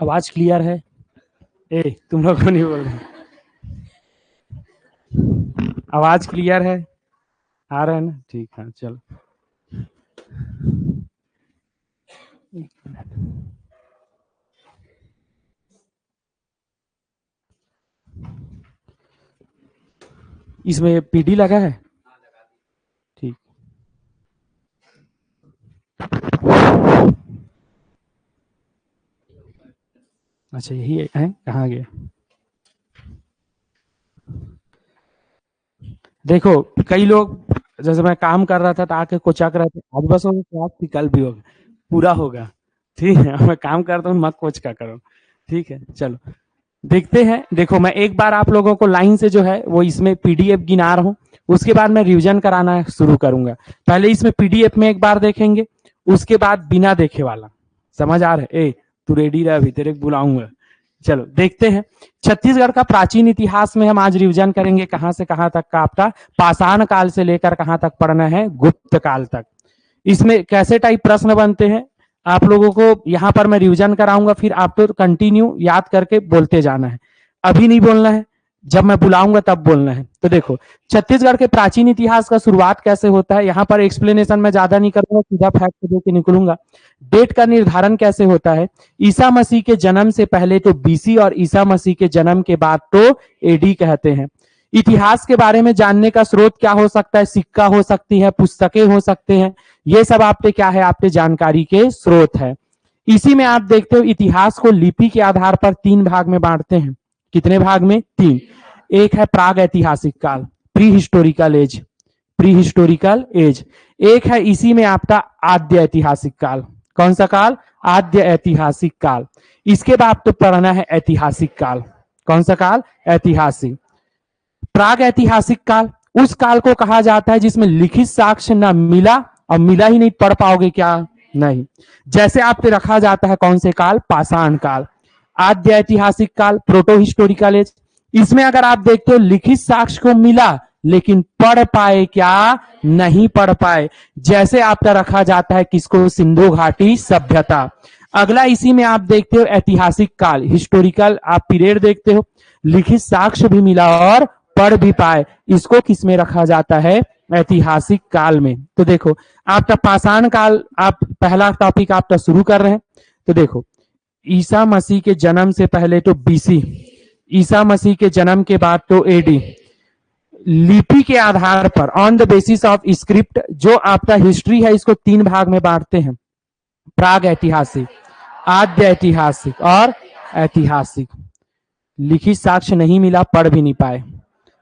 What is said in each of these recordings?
आवाज क्लियर है? तुम लोग को नहीं बोल रहे? आवाज क्लियर है? आ रहा है ना? ठीक है, चलो। इसमें पीडी लगा है? ठीक। अच्छा, यही है? कहाँ गया? देखो, कई लोग, जैसे मैं काम कर रहा था तो आके कोचक रहे थे, आज बस होगा, क्लास थी, कल भी होगा, पूरा होगा। ठीक है, मैं काम करता हूँ, मत कोच का करो। ठीक है, चलो देखते हैं। देखो, मैं एक बार आप लोगों को लाइन से जो है वो इसमें पीडीएफ गिना रहा हूँ, उसके बाद मैं रिवीजन कराना शुरू करूंगा। पहले इसमें पीडीएफ में एक बार देखेंगे, उसके बाद बिना देखे वाला। समझ आ रहा है? तू रेडी रह, अभी तेरे बुलाऊंगा। चलो देखते हैं। छत्तीसगढ़ का प्राचीन इतिहास में हम आज रिवीजन करेंगे। कहां से कहां तक का आपका पाषाण काल से लेकर कहां तक पढ़ना है? गुप्त काल तक। इसमें कैसे टाइप प्रश्न बनते हैं आप लोगों को यहां पर मैं रिवीजन कराऊंगा, फिर आप तो कंटिन्यू याद करके बोलते जाना है। अभी नहीं बोलना है, जब मैं बुलाऊंगा तब बोलना है। तो देखो, छत्तीसगढ़ के प्राचीन इतिहास का शुरुआत कैसे होता है, यहाँ पर एक्सप्लेनेशन मैं ज्यादा नहीं करूंगा, सीधा फैक्ट दे के निकलूंगा। डेट का निर्धारण कैसे होता है? ईसा मसीह के जन्म से पहले तो बीसी और ईसा मसीह के जन्म के बाद तो एडी कहते हैं। इतिहास के बारे में जानने का स्रोत क्या हो सकता है? सिक्का हो सकती है, पुस्तकें हो सकते हैं, ये सब आपके क्या है? आपके जानकारी के स्रोत है। इसी में आप देखते हो इतिहास को लिपि के आधार पर 3 भाग में बांटते हैं। कितने भाग में? 3। एक है प्राग ऐतिहासिक काल, pre historical age, pre historical age. एक है इसी में आपका आद्य ऐतिहासिक काल। कौन सा काल? आद्य ऐतिहासिक काल। इसके बाद तो पढ़ना है ऐतिहासिक काल। कौन सा काल? ऐतिहासिक। प्राग ऐतिहासिक काल उस काल को कहा जाता है जिसमें लिखित साक्ष्य न मिला, और मिला ही नहीं, पढ़ पाओगे क्या? नहीं। जैसे आप पे रखा जाता है कौन से काल? पाषाण काल। आद्य ऐतिहासिक काल, प्रोटो हिस्टोरिकल एज, इसमें अगर आप देखते हो लिखित साक्ष्य को मिला, लेकिन पढ़ पाए क्या? नहीं पढ़ पाए। जैसे आपका रखा जाता है किसको? सिंधु घाटी सभ्यता। अगला इसी में आप देखते हो ऐतिहासिक काल, हिस्टोरिकल आप पीरियड देखते हो, लिखित साक्ष्य भी मिला और पढ़ भी पाए, इसको किस में रखा जाता है? ऐतिहासिक काल में। तो देखो, आपका पाषाण काल, आप पहला टॉपिक आपका शुरू कर रहे हैं। तो देखो, ईसा मसीह के जन्म से पहले तो बीसी, ईसा मसीह के जन्म के बाद तो एडी। लिपि के आधार पर, on the basis of script, जो आपका हिस्ट्री है इसको 3 भाग में बांटते हैं। प्राग ऐतिहासिक, आद्य ऐतिहासिक और ऐतिहासिक। लिखित साक्ष्य नहीं मिला, पढ़ भी नहीं पाए।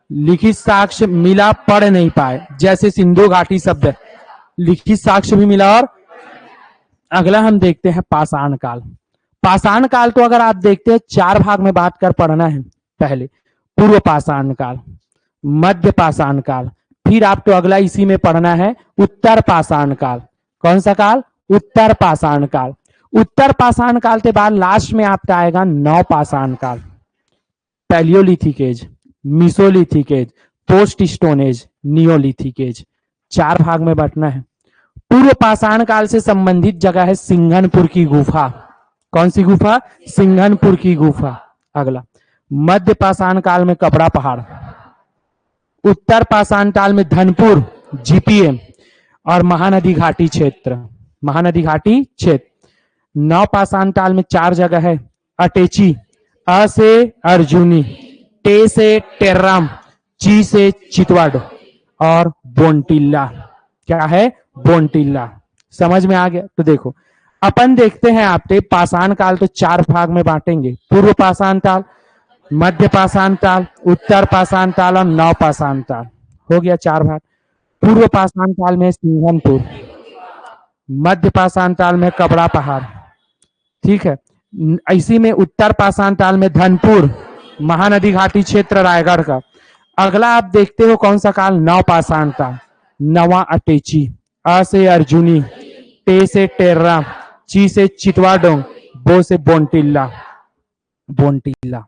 लिखित साक्ष्य मिला, पढ़ नहीं पाए, जैसे सिंधु घाटी शब्द, लिखित साक्ष्य भी मिला। और अगला हम देखते हैं पाषाण काल। पाषाण काल तो अगर आप देखते हैं 4 भाग में बांट कर पढ़ना है। पहले पूर्व पाषाण काल, मध्य पाषाण काल, फिर आपको अगला इसी में पढ़ना है उत्तर पाषाण काल। कौन सा काल? उत्तर पाषाण काल। उत्तर पाषाण काल के बाद लास्ट में आपका आएगा नव पाषाण काल, paleolithic age, mesolithic age, post stone age, neolithic age. 4 भाग में बांटना है। पूर्व पाषाण काल से संबंधित जगह है सिंघनपुर की गुफा। कौन सी गुफा? सिंघनपुर की गुफा। अगला मध्य पाषाण काल में कपड़ा पहाड़, उत्तर पाषाण काल में धनपुर, जीपीएम और महानदी घाटी क्षेत्र, महानदी घाटी क्षेत्र। नव पाषाण काल में 4 जगह है, अटेची, अ से अर्जुनी, टे से टेर्राम, ची से चितवाड़ और बोनटिल्ला। क्या है? बोनटिल्ला। समझ में आ गया? तो देखो, अपन देखते हैं आपके पाषाण काल तो 4 भाग में बांटेंगे। पूर्व पाषाण काल, मध्य पाषाण काल, उत्तर पाषाण काल और नव पाषाण काल। हो गया 4 भाग। पूर्व पाषाण काल में सिंघनपुर, मध्य पाषाण काल में कपड़ा पहाड़, ठीक है। इसी में उत्तर पाषाण काल में धनपुर, महानदी घाटी क्षेत्र रायगढ़ का। अगला आप देखते हो कौन सा काल? नव पाषाण काल। नवा अटेची, अ से अर्जुनी, टे से टेर्रा, ची से चितवाडोंग, बो से बोनटिल्ला, बोनटिल्ला।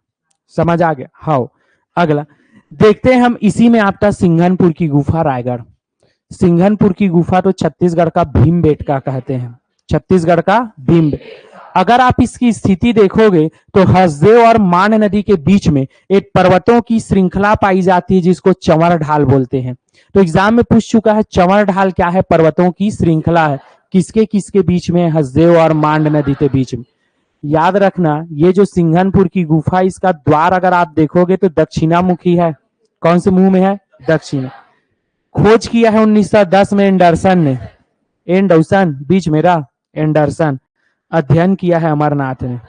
समझ आ गया? हाँ। अगला देखते हैं हम इसी में आपका सिंघनपुर की गुफा, रायगढ़। सिंघनपुर की गुफा तो छत्तीसगढ़ का भीमबेटका कहते हैं, छत्तीसगढ़ का भीम। अगर आप इसकी स्थिति देखोगे तो हसदेव और मान नदी के बीच में एक पर्वतों की श्रृंखला पाई जाती है जिसको चंवर ढाल बोलते हैं। तो एग्जाम में पूछ चुका है चंवर ढाल क्या है, पर्वतों की श्रृंखला है, किसके किसके बीच में, हसदेव और मांड नदी के बीच में। याद रखना ये जो सिंघनपुर की गुफा, इसका द्वार अगर आप देखोगे तो दक्षिणामुखी है। कौन से मुंह में है? दक्षिण। खोज किया है 1910 में एंडरसन ने, एंडरसन बीच मेरा एंडरसन। अध्ययन किया है अमरनाथ ने।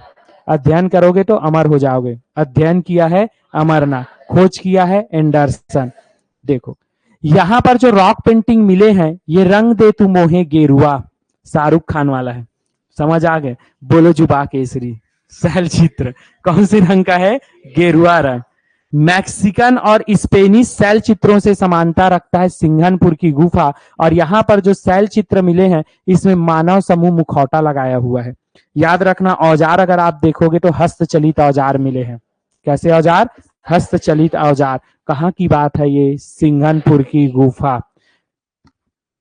अध्ययन करोगे तो अमर हो जाओगे। अध्ययन किया है अमरनाथ, खोज किया है एंडरसन। देखो यहां पर जो रॉक पेंटिंग मिले हैं, ये रंग दे तू मोहे गेरुआ, शाहरुख खान वाला है। समझ आ गए? बोलो जुबा केसरी शैल चित्र कौन से रंग का है? गेरुआ रंग। मैक्सिकन और स्पेनिश शैल चित्रों से समानता रखता है सिंघनपुर की गुफा। और यहाँ पर जो शैल चित्र मिले हैं इसमें मानव समूह मुखौटा लगाया हुआ है। याद रखना औजार अगर आप देखोगे तो हस्तचलित औजार मिले हैं। कैसे औजार? हस्तचलित औजार। कहाँ की बात है ये? सिंघनपुर की गुफा,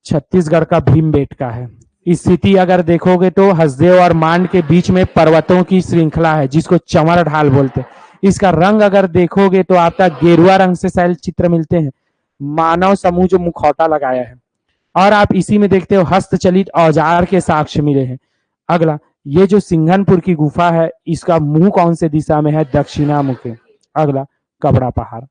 छत्तीसगढ़ का भीमबेटका है। स्थिति अगर देखोगे तो हसदेव और मांड के बीच में पर्वतों की श्रृंखला है जिसको चंवर ढाल बोलते हैं। इसका रंग अगर देखोगे तो आपका गेरुआ रंग से शैल चित्र मिलते हैं, मानव समूह जो मुखौटा लगाया है। और आप इसी में देखते हो हस्तचलित औजार के साक्ष्य मिले हैं। अगला, ये जो सिंघनपुर की गुफा है इसका मुंह कौन से दिशा में है? दक्षिणामुखी। अगला, कबड़ा पहाड़।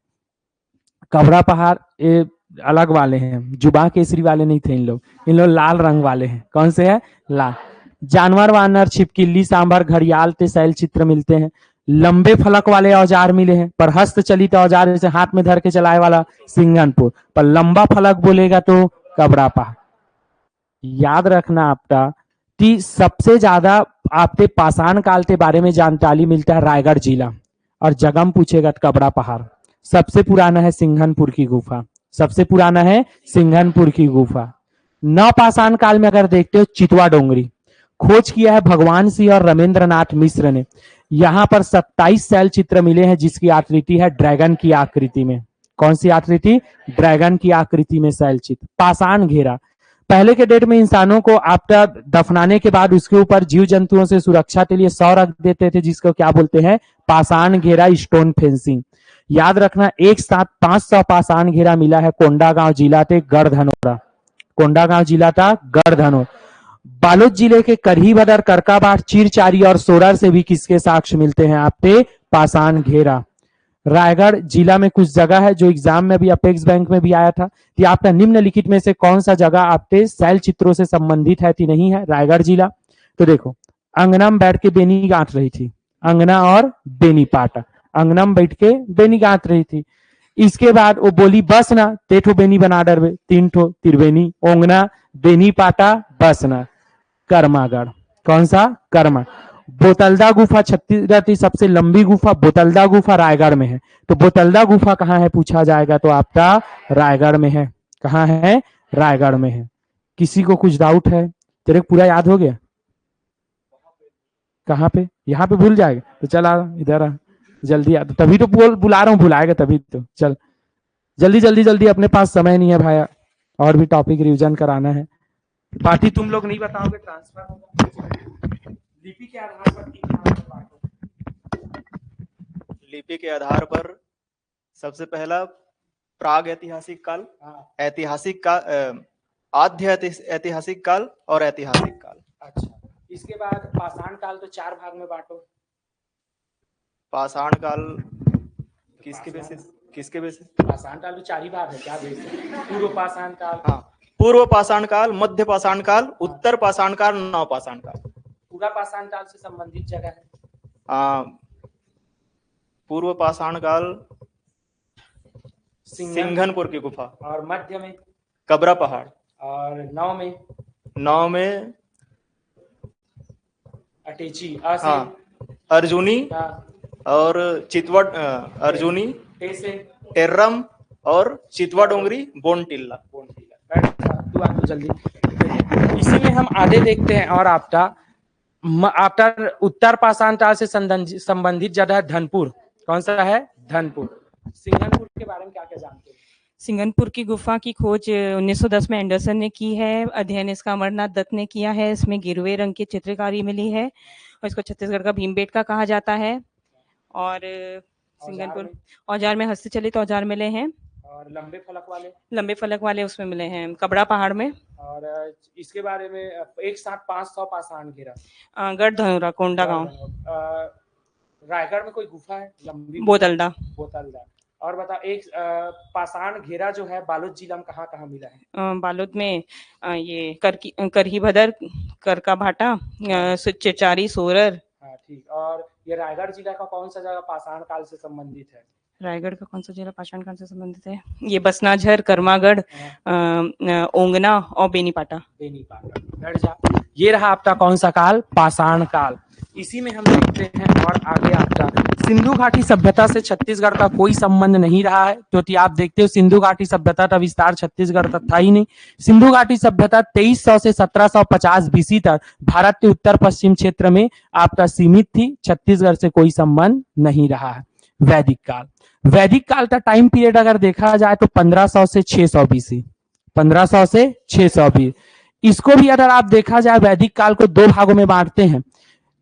कबड़ा पहाड़ ये अलग वाले हैं, जुबा केसरी वाले नहीं थे इन लोग लाल रंग वाले हैं। कौन से है? लाल। जानवर, वानर, छिपकिली, सांभर, घड़ियाल ते शैल चित्र मिलते हैं। लंबे फलक वाले औजार मिले हैं, पर हस्तचलित औजार जैसे हाथ में धर के चलाए वाला सिंघनपुर, पर लंबा फलक बोलेगा तो कबड़ा पहाड़। याद रखना आपका कि सबसे ज्यादा आपके पाषाण काल के बारे में जानकारी मिलता है रायगढ़ जिला, और जगह पूछेगा तो कबड़ा पहाड़। सबसे पुराना है सिंघनपुर की गुफा, सबसे पुराना है सिंघनपुर की गुफा। नवपाषाण काल में अगर देखते हो चितवा डोंगरी, खोज किया है भगवान सिंह और रमेंद्रनाथ मिश्र ने। यहां पर 27 शैल चित्र मिले हैं जिसकी आकृति है ड्रैगन की आकृति में। कौन सी आकृति? ड्रैगन की आकृति में शैल चित्र। पाषाण घेरा, पहले के डेट में इंसानों को आपका दफनाने के बाद उसके ऊपर जीव जंतुओं से सुरक्षा के लिए 100 रख देते थे जिसको क्या बोलते हैं? पाषाण घेरा, स्टोन फेंसिंग। याद रखना एक साथ 500 पाषाण घेरा मिला है कोंडागांव जिला ते गढ़धनोरा। कोंडागांव जिला था गढ़धनोर। बालोद जिले के करही बदर, करकाबाट, चीरचारी और सोरर से भी किसके साक्ष्य मिलते हैं? आपके पाषाण घेरा। रायगढ़ जिला में कुछ जगह है जो एग्जाम में भी अपेक्स बैंक में भी आया था कि आपका निम्नलिखित में से कौन सा जगह आपके शैल चित्रों से संबंधित है कि नहीं है? रायगढ़ जिला। तो देखो अंगना में बैठ के बेनी गांठ रही थी, अंगना और बेनी पाटा, अंगना में बैठ के बेनी गांठ रही थी। इसके बाद वो बोली बस ना, तेठो बेनी बना डरबे, 3 ठो त्रिवेणी, ओंगना, बेनी पाटा, बसना, कर्मागढ़। कौन सा? कर्मा। बोतलदा गुफा छत्तीसगढ़ की सबसे लंबी गुफा, बोतलदा गुफा रायगढ़ में है। तो बोतलदा गुफा कहाँ है पूछा जाएगा तो आपका रायगढ़ में है। कहाँ है? रायगढ़ में है। किसी को कुछ डाउट है? तेरे को पूरा याद हो गया? कहाँ पे? यहाँ पे भूल जाएगा तो चल आ इधर आ, जल्दी आ। तभी तो बुला रहा हूँ, भुलाएगा तभी तो। चल जल्दी जल्दी जल्दी, अपने पास समय नहीं है भाई, और भी टॉपिक रिविजन कराना है। पार्टी तुम लोग नहीं बताओगे, ट्रांसफर होगा। लिपि के आधार पर लिपि के आधार पर सबसे पहला प्राग ऐतिहासिक काल, ऐतिहासिक काल, आद्य ऐतिहासिक काल और ऐतिहासिक काल। अच्छा, इसके बाद पाषाण काल तो 4 भाग में बांटो। पाषाण काल किसके बेसिस? किसके बेसिस? पाषाण काल तो 4 ही भाग है, क्या बेसिस? पूर्व पाषाण काल, हाँ, पूर्व पाषाण काल, मध्य पाषाण काल, उत्तर पाषाण काल, नव पाषाण काल। पूरा पाषाण काल से संबंधित जगह है। पूर्व पाषाण काल सिंघनपुर की गुफा, और मध्य में कबरा पहाड़, और नौ में अटेची, अर्जुनी और चितवट, अर्जुनी, टेर्रम और चितवा डोंगरी, बोनटिल्ला। तो जल्दी इसी में हम आगे देखते हैं। और आपका उत्तर पाषाण काल से संबंधित जगह धनपुर। कौन सा है? धनपुर। सिंघनपुर के बारे में क्या क्या जानते हैं? सिंघनपुर की गुफा की खोज 1910 में एंडरसन ने की है। अध्ययन इसका अमरनाथ दत्त ने किया है। इसमें गिरवे रंग की चित्रकारी मिली है और इसको छत्तीसगढ़ का भीमबेटका कहा जाता है। और सिंगनपुर औजार में हस्तचलित औजार मिले हैं। और लंबे फलक वाले उसमें मिले हैं कबड़ा पहाड़ में। और इसके बारे में एक साथ 500 पाषाण घेरा, गढ़ धनोरा कोंडा गांव, रायगढ़ में कोई गुफा है लंबी, बोतलदा। और बता एक पाषाण घेरा जो है बालोद जिला में कहाँ कहाँ मिला है? बालोद में ये करही भदर, कर का भाटा, चिचारी, सोरर। हाँ ठीक। और ये रायगढ़ जिला का कौन सा जगह पाषाण काल से संबंधित है? रायगढ़ का कौन सा जिला पाषाण काल से संबंधित है? ये बसनाझर, कर्मागढ़, ओंगना और बेनीपाटा। बैठ जा। ये रहा आपका कौन सा काल? पाषाण काल। इसी में हम देखते हैं और आगे आपका सिंधु घाटी सभ्यता से छत्तीसगढ़ का कोई संबंध नहीं रहा है, क्योंकि आप देखते हो सिंधु घाटी सभ्यता का विस्तार छत्तीसगढ़ तक था ही नहीं। सिंधु घाटी सभ्यता 2300 से 1750 बीसी तक भारत के उत्तर पश्चिम क्षेत्र में आपका सीमित थी, छत्तीसगढ़ से कोई संबंध नहीं रहा है। वैदिक काल, वैदिक काल का टाइम पीरियड अगर देखा जाए तो 1500 से 600 बीसी, 1500 से 600 बीसी। इसको भी अगर आप देखा जाए वैदिक काल को दो भागों में बांटते हैं।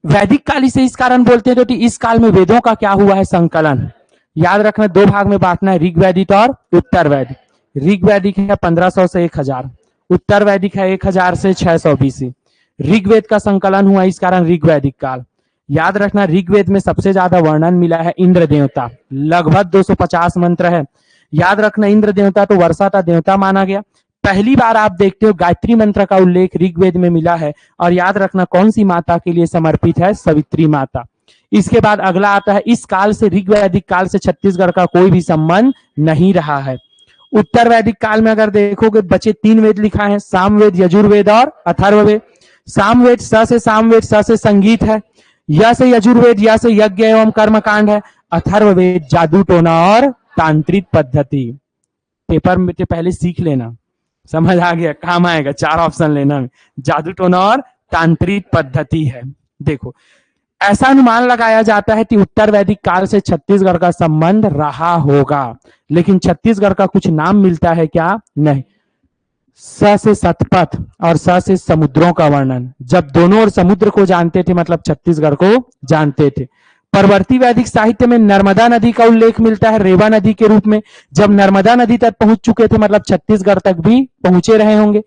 वैदिक काल इसे इस कारण बोलते हैं क्योंकि इस काल में वेदों का क्या हुआ है? संकलन। याद रखना दो भाग में बांटना है, ऋग वैदिक और उत्तर वैदिक। ऋग वैदिक है 1500 से 1000, उत्तर वैदिक है 1000 से 600 बीसी। ऋग्वेद का संकलन हुआ इस कारण ऋग वैदिक काल। याद रखना ऋग्वेद में सबसे ज्यादा वर्णन मिला है इंद्र देवता, लगभग 250 मंत्र है। याद रखना इंद्र देवता तो वर्षा का देवता माना गया। पहली बार आप देखते हो गायत्री मंत्र का उल्लेख ऋग्वेद में मिला है। और याद रखना कौन सी माता के लिए समर्पित है? सवित्री माता। इसके बाद अगला आता है, इस काल से ऋग वैदिक काल से छत्तीसगढ़ का कोई भी संबंध नहीं रहा है। उत्तर वैदिक काल में अगर देखोगे बचे 3 वेद लिखा है, सामवेद, यजुर्वेद और अथर्ववेद। सामवेद स से सामवेद, स से संगीत है, य से यजुर्वेद, य से यज्ञ एवं कर्मकांड है। अथर्ववेद जादू टोना और तांत्रिक पद्धति। पेपर में पहले सीख लेना, समझ आ गया, काम आएगा 4 ऑप्शन लेना में। जादू टोना और तांत्रिक पद्धति है। देखो ऐसा अनुमान लगाया जाता है कि उत्तर वैदिक काल से छत्तीसगढ़ का संबंध रहा होगा, लेकिन छत्तीसगढ़ का कुछ नाम मिलता है क्या? नहीं। स से सतपथ और स से समुद्रों का वर्णन, जब दोनों ओर समुद्र को जानते थे मतलब छत्तीसगढ़ को जानते थे। परवर्ती वैदिक साहित्य में नर्मदा नदी का उल्लेख मिलता है रेवा नदी के रूप में, जब नर्मदा नदी तक पहुंच चुके थे मतलब छत्तीसगढ़ तक भी पहुंचे रहे होंगे।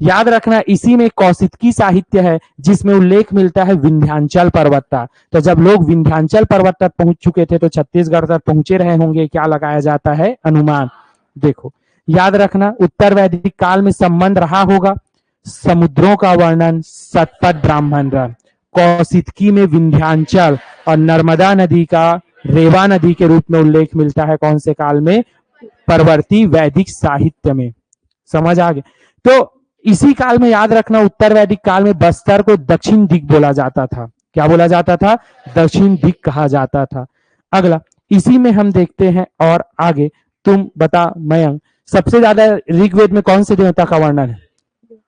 याद रखना इसी में कौशिकी साहित्य है जिसमें उल्लेख मिलता है विंध्याचल पर्वत का। तो जब लोग विंध्याचल पर्वत तक पहुंच चुके थे तो छत्तीसगढ़ तक पहुंचे रहे होंगे, क्या लगाया जाता है? अनुमान। देखो याद रखना उत्तर वैदिक काल में संबंध रहा होगा, समुद्रों का वर्णन सतपथ ब्राह्मण रन, कौशिकी में विंध्याचल और नर्मदा नदी का रेवा नदी के रूप में उल्लेख मिलता है कौन से काल में? परवर्ती वैदिक साहित्य में। समझ आ गए? तो इसी काल में याद रखना उत्तर वैदिक काल में बस्तर को दक्षिण दिक बोला जाता था। क्या बोला जाता था? दक्षिण दिक कहा जाता था। अगला इसी में हम देखते हैं और आगे तुम बता मयंक, सबसे ज्यादा ऋग्वेद में कौन से देवता का वर्णन है?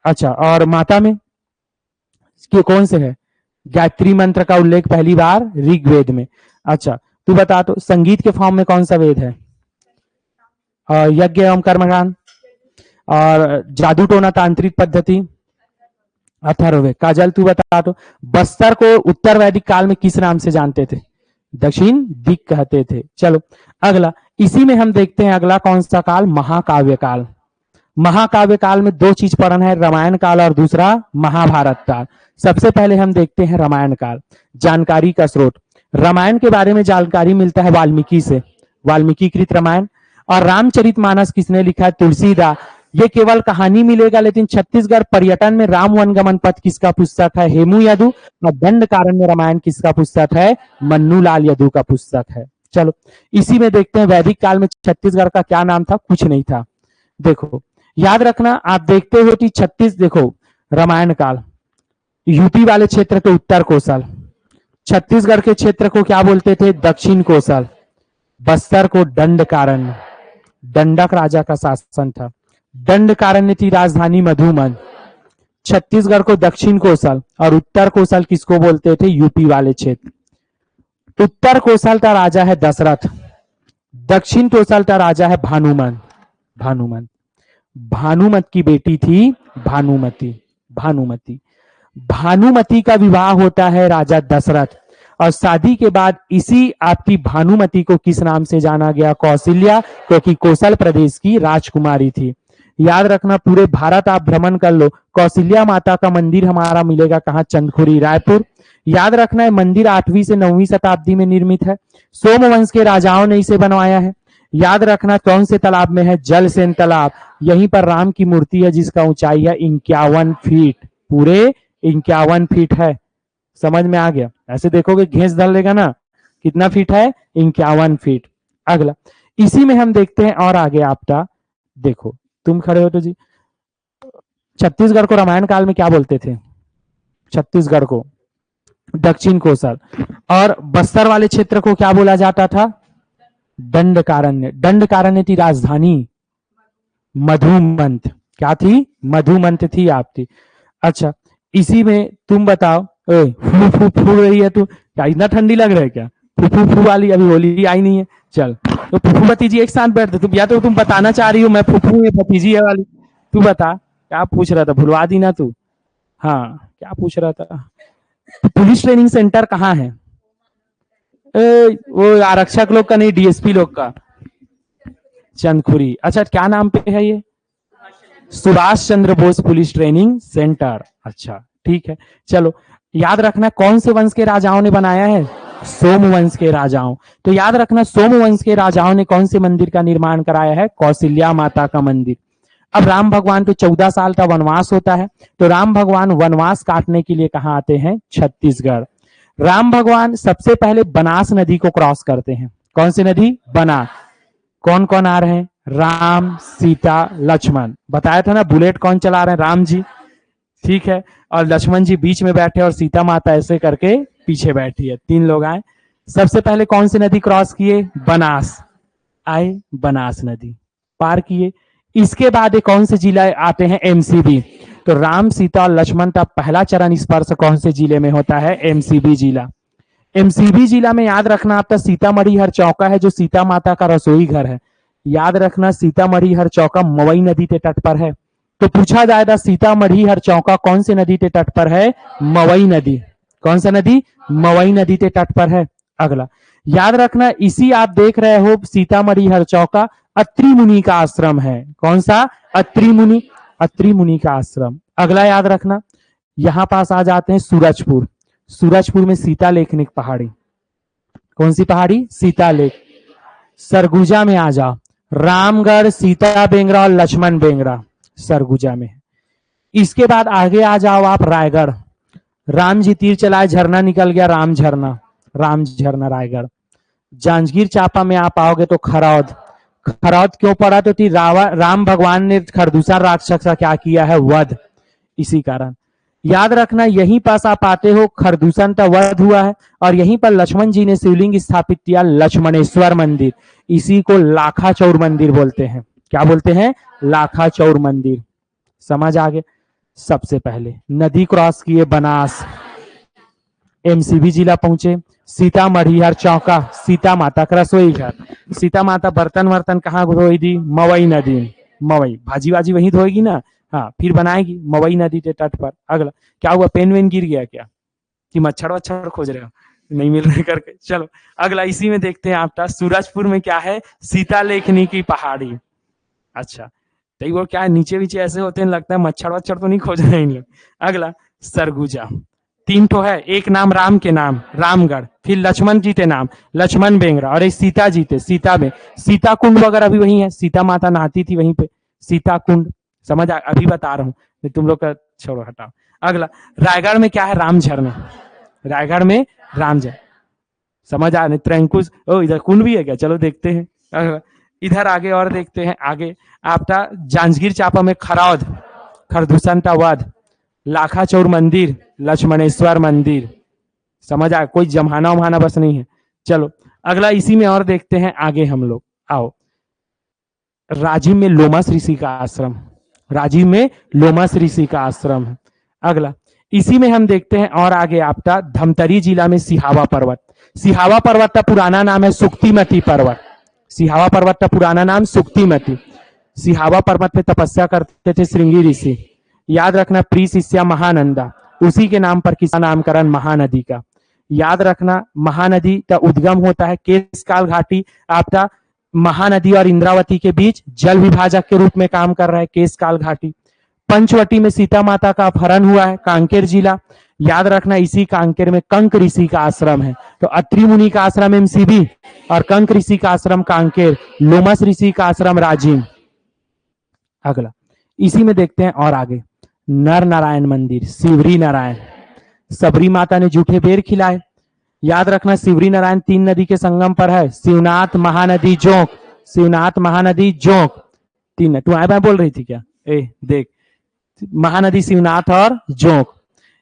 अच्छा, और माता में कौन से है? गायत्री मंत्र का उल्लेख पहली बार ऋग्वेद में। अच्छा तू बता तो संगीत के फॉर्म में कौन सा वेद है? यज्ञ एवं कर्मकांड। और जादू टोना तांत्रिक पद्धति अथर्ववेद। काजल तू बता तो बस्तर को उत्तर वैदिक काल में किस नाम से जानते थे? दक्षिण दिक कहते थे। चलो अगला इसी में हम देखते हैं अगला कौन सा काल? महाकाव्य काल। महाकाव्य काल में 2 चीज पढ़ना है, रामायण काल और दूसरा महाभारत काल। सबसे पहले हम देखते हैं रामायण काल। जानकारी का स्रोत, रामायण के बारे में जानकारी मिलता है वाल्मीकि से, वाल्मीकि कृत रामायण। और रामचरितमानस किसने लिखा है? तुलसीदास। ये केवल कहानी मिलेगा, लेकिन छत्तीसगढ़ पर्यटन में राम वनगमन पथ किसका पुस्तक है? हेमू यदु। और दंडकारण्य रामायण किसका पुस्तक है? मन्नूलाल यदु का पुस्तक है। चलो इसी में देखते हैं वैदिक काल में छत्तीसगढ़ का क्या नाम था? कुछ नहीं था। देखो याद रखना आप देखते हो कि देखो रामायण काल, यूपी वाले क्षेत्र को उत्तर कोसल, छत्तीसगढ़ के क्षेत्र को क्या बोलते थे? दक्षिण कोसल। बस्तर को दंडकारण्य, दंडक राजा का शासन था। दंडकारण्य की राजधानी मधुबन। छत्तीसगढ़ को दक्षिण कोसल और उत्तर कोसल किसको बोलते थे? यूपी वाले क्षेत्र। उत्तर कोसल का राजा है दशरथ, दक्षिण कोसल का राजा है भानुमन। भानुमन, भानुमत की बेटी थी भानुमति। भानुमति भानुमति का विवाह होता है राजा दशरथ, और शादी के बाद इसी आपकी भानुमति को किस नाम से जाना गया? कौशल्या, क्योंकि कौशल प्रदेश की राजकुमारी थी। याद रखना, पूरे भारत आप भ्रमण कर लो, कौशल्या माता का मंदिर हमारा मिलेगा कहाँ? चंदखुरी, रायपुर। याद रखना है मंदिर 8वीं से 9वीं शताब्दी में निर्मित है। सोमवंश के राजाओं ने इसे बनवाया है। याद रखना कौन से तालाब में है? जलसेन तालाब। यहीं पर राम की मूर्ति है जिसका ऊंचाई है 51 फीट, पूरे 51 फीट है। समझ में आ गया? ऐसे देखोगे घेंस धर लेगा ना, कितना फीट है? 51 फीट। अगला इसी में हम देखते हैं और आगे आपका देखो, तुम खड़े हो तो जी, छत्तीसगढ़ को रामायण काल में क्या बोलते थे? छत्तीसगढ़ को दक्षिण कोसल, और बस्तर वाले क्षेत्र को क्या बोला जाता था? दंडकारण्य। दंडकारण्य थी राजधानी मधुमंत। क्या थी? मधुमंत थी आपकी। अच्छा, इसी में तुम बताओ, फू फू फू रही है तू, क्या इतना ठंडी लग रहा है क्या? फू फू फू वाली, अभी होली आई नहीं है। चल तो फूफू भतीजी एक साथ बैठते, तुम या तो तुम बताना चाह रही हो मैं फूफू है भतीजी है वाली, तू बता क्या पूछ रहा था, भुलवा दी ना तू। हाँ, क्या पूछ रहा था? पुलिस ट्रेनिंग सेंटर कहाँ है? वो आरक्षक लोग का नहीं, डीएसपी लोग का, चंदखुरी। अच्छा, क्या नाम पे है ये? Subhash Chandra Bose police training centre. अच्छा ठीक है, चलो याद रखना कौन से वंश के राजाओं ने बनाया है? सोमवंश के राजाओं। तो याद रखना सोमवंश के राजाओं ने कौन से मंदिर का निर्माण कराया है? कौशल्या माता का मंदिर। अब राम भगवान को 14 साल का वनवास होता है, तो राम भगवान वनवास काटने के लिए कहाँ आते हैं? छत्तीसगढ़। राम भगवान सबसे पहले बनास नदी को क्रॉस करते हैं। कौन सी नदी? बनास। कौन कौन आ रहे हैं? राम, सीता, लक्ष्मण। बताया था ना बुलेट कौन चला रहे हैं? राम जी, ठीक है, और लक्ष्मण जी बीच में बैठे और सीता माता ऐसे करके पीछे बैठी है, 3 लोग आए। सबसे पहले कौन सी नदी क्रॉस किए? बनास। आए, बनास नदी पार किए। इसके बाद कौन से जिला आते हैं? एमसीबी। तो राम, सीता और लक्ष्मण का पहला चरण स्पर्श कौन से जिले में होता है? एमसीबी जिला। एमसीबी जिला में याद रखना आपका सीतामढ़ी हर चौका है, जो सीता माता का रसोई घर है। याद रखना सीतामढ़ी हर चौका मवई नदी के तट पर है। तो पूछा जाएगा सीतामढ़ी हर चौका कौन से नदी के तट पर है? मवई नदी। कौन सा नदी? मवई नदी के तट पर है। अगला याद रखना, इसी आप देख रहे हो सीतामढ़ी हर चौका अत्रि मुनि का आश्रम है। कौन सा? अत्रि मुनि। अत्रि मुनि का आश्रम। अगला याद रखना, यहां पास आ जाते हैं सूरजपुर। सूरजपुर में सीता लेखनिक पहाड़ी। कौन सी पहाड़ी? सीता लेख। सरगुजा में आ जाओ, रामगढ़, सीता बेंगरा और लक्ष्मण बेंगरा सरगुजा में। इसके बाद आगे आ जाओ आप रायगढ़। राम जी तीर चलाए, झरना निकल गया, राम झरना। राम झरना रायगढ़। जांजगीर चांपा में आप आओगे तो खरौद। खरौद क्यों पड़ा? तो राम भगवान ने खरदूषण राक्षस का क्या किया है? वध। इसी कारण याद रखना, यहीं पास आप आते हो, खरदूषण का वध हुआ है, और यहीं पर लक्ष्मण जी ने शिवलिंग स्थापित किया, लक्ष्मणेश्वर मंदिर। इसी को लाखा चौर मंदिर बोलते हैं। क्या बोलते हैं? लाखा चौर मंदिर। समझ आ गए? सबसे पहले नदी क्रॉस किए, बनास, एमसीबी जिला पहुंचे, सीतामढ़ी हर चौका सीता माता का रसोई घर। सीता माता बर्तन वर्तन कहाँ धोई दी? मवई नदी। मवई, भाजी वाजी वहीं धोएगी ना, हाँ, फिर बनाएगी मवई नदी के तट पर। अगला क्या हुआ? पेन वेन गिर गया क्या? कि मच्छर वच्छर खोज रहे हो? नहीं मिल रहे करके। चलो अगला इसी में देखते हैं आपका सूरजपुर में क्या है? सीता लेखनी की पहाड़ी। अच्छा, तो वो क्या है, नीचे नीचे ऐसे होते हैं, लगता है मच्छर वच्छर तो नहीं खोज रहे हैं इन लोग। अगला सरगुजा। 3 तो है, एक नाम राम के नाम रामगढ़, फिर लक्ष्मण जी के नाम लक्ष्मण बेंगरा, और एक सीता जी थे सीता में। सीता कुंड वगैरह भी वही है, सीता माता नहाती थी वहीं पे, सीता कुंड। समझ अभी बता रहा हूँ, तुम लोग का छोड़ो हटाओ। अगला रायगढ़ में क्या है? राम झरना। रायगढ़ में राम झरना। समझ आ रहे? त्रैंकुश, ओ इधर कुंड भी है क्या? चलो देखते हैं। अगला इधर आगे और देखते हैं। आगे आपका जांजगीर चांपा में खरौद, खरदूषण का वध, लाखा चौर मंदिर, लक्ष्मणेश्वर मंदिर। समझ आ? कोई जमहाना उमहाना बस नहीं है। चलो अगला इसी में और देखते हैं आगे हम लोग। आओ, राजिम में लोमस ऋषि का आश्रम। राजिम में लोमस ऋषि का आश्रम है। अगला इसी में हम देखते हैं और आगे आपका धमतरी जिला में सिहावा पर्वत। सिहावा पर्वत का पुराना नाम है सुक्तिमती पर्वत। सिहावा पर्वत का पुराना नाम सुक्तिमती। सिहावा पर्वत पे तपस्या करते थे श्रृंगी ऋषि। याद रखना, प्री शिष्या महानंदा। उसी के नाम पर किसका नामकरण महानदी का। याद रखना महानदी का उद्गम होता है केशकाल घाटी, आपका महानदी और इंद्रावती के बीच जल विभाजक के रूप में काम कर रहा है केशकाल घाटी। पंचवटी में सीता माता का अपहरण हुआ है, कांकेर जिला। याद रखना इसी कांकेर में कंक ऋषि का आश्रम है। तो अत्रि मुनि का आश्रम एमसीबी और कंक ऋषि का आश्रम कांकेर, लोमस ऋषि का आश्रम राजीव। अगला इसी में देखते हैं और आगे, नर नारायण मंदिर शिवरी नारायण, सबरी माता ने जूठे बेर खिलाए। याद रखना शिवरी नारायण 3 नदी के संगम पर है, शिवनाथ महानदी जोंक, शिवनाथ महानदी जोंक। 3 तू आए बोल रही थी क्या? देख महानदी शिवनाथ और जोंक।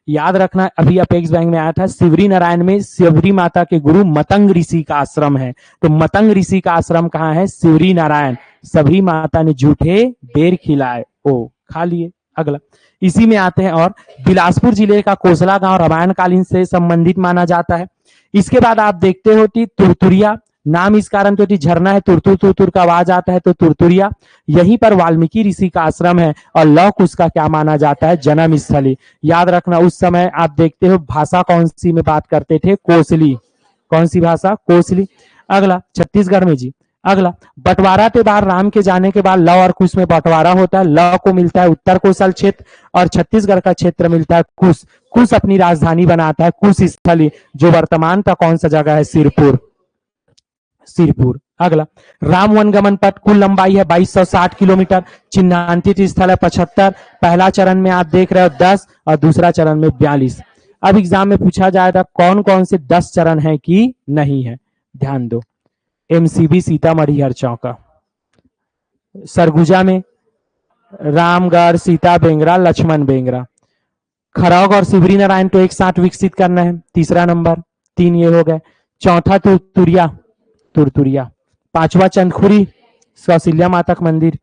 याद रखना अभी अपेक्स बैंक में आया था, शिवरी नारायण में शिवरी माता के गुरु मतंग ऋषि का आश्रम है। तो मतंग ऋषि का आश्रम कहाँ है? शिवरी नारायण। सबरी माता ने जूठे बेर खिलाए, ओ खा लिए। अगला इसी में आते हैं और बिलासपुर जिले का कोसला गांव रामायण कालीन से संबंधित माना जाता है। इसके बाद आप देखते हो कि तुरतुरिया, नाम इस कारण तो झरना है, तुरतुर तुरतुर का आवाज आता है तो तुरतुरिया। यहीं पर वाल्मीकि ऋषि का आश्रम है और लौक उसका क्या माना जाता है? जन्म स्थली। याद रखना उस समय आप देखते हो भाषा कौन सी में बात करते थे? कोसली। कौन सी भाषा? कोसली। अगला छत्तीसगढ़ में जी। अगला बंटवारा के बाद राम के जाने के बाद लव और कुश में बंटवारा होता है। लव को मिलता है उत्तर कोसल क्षेत्र और छत्तीसगढ़ का क्षेत्र मिलता है कुश। कुश अपनी राजधानी बनाता है कुश स्थली, जो वर्तमान का कौन सा जगह है? सिरपुर। सिरपुर। अगला राम वनगमन पथ कुल लंबाई है 2260 किलोमीटर, चिन्हांकित स्थल है 75। पहला चरण में आप देख रहे हो 10 और दूसरा चरण में 42। अब एग्जाम में पूछा जाएगा कौन कौन से 10 चरण है कि नहीं है, ध्यान दो। एमसीबी सीतामढ़ी हरचौका, सरगुजा में रामगढ़ सीता बेंगरा लक्ष्मण बेंगरा, खरौग और शिवरी नारायण तो एक साथ विकसित करना है, तीसरा नंबर। 3 ये हो गए। चौथा तुरतुरिया, तुरतुरिया। 5वां चंदखुरी कौशल्या माता का मंदिर।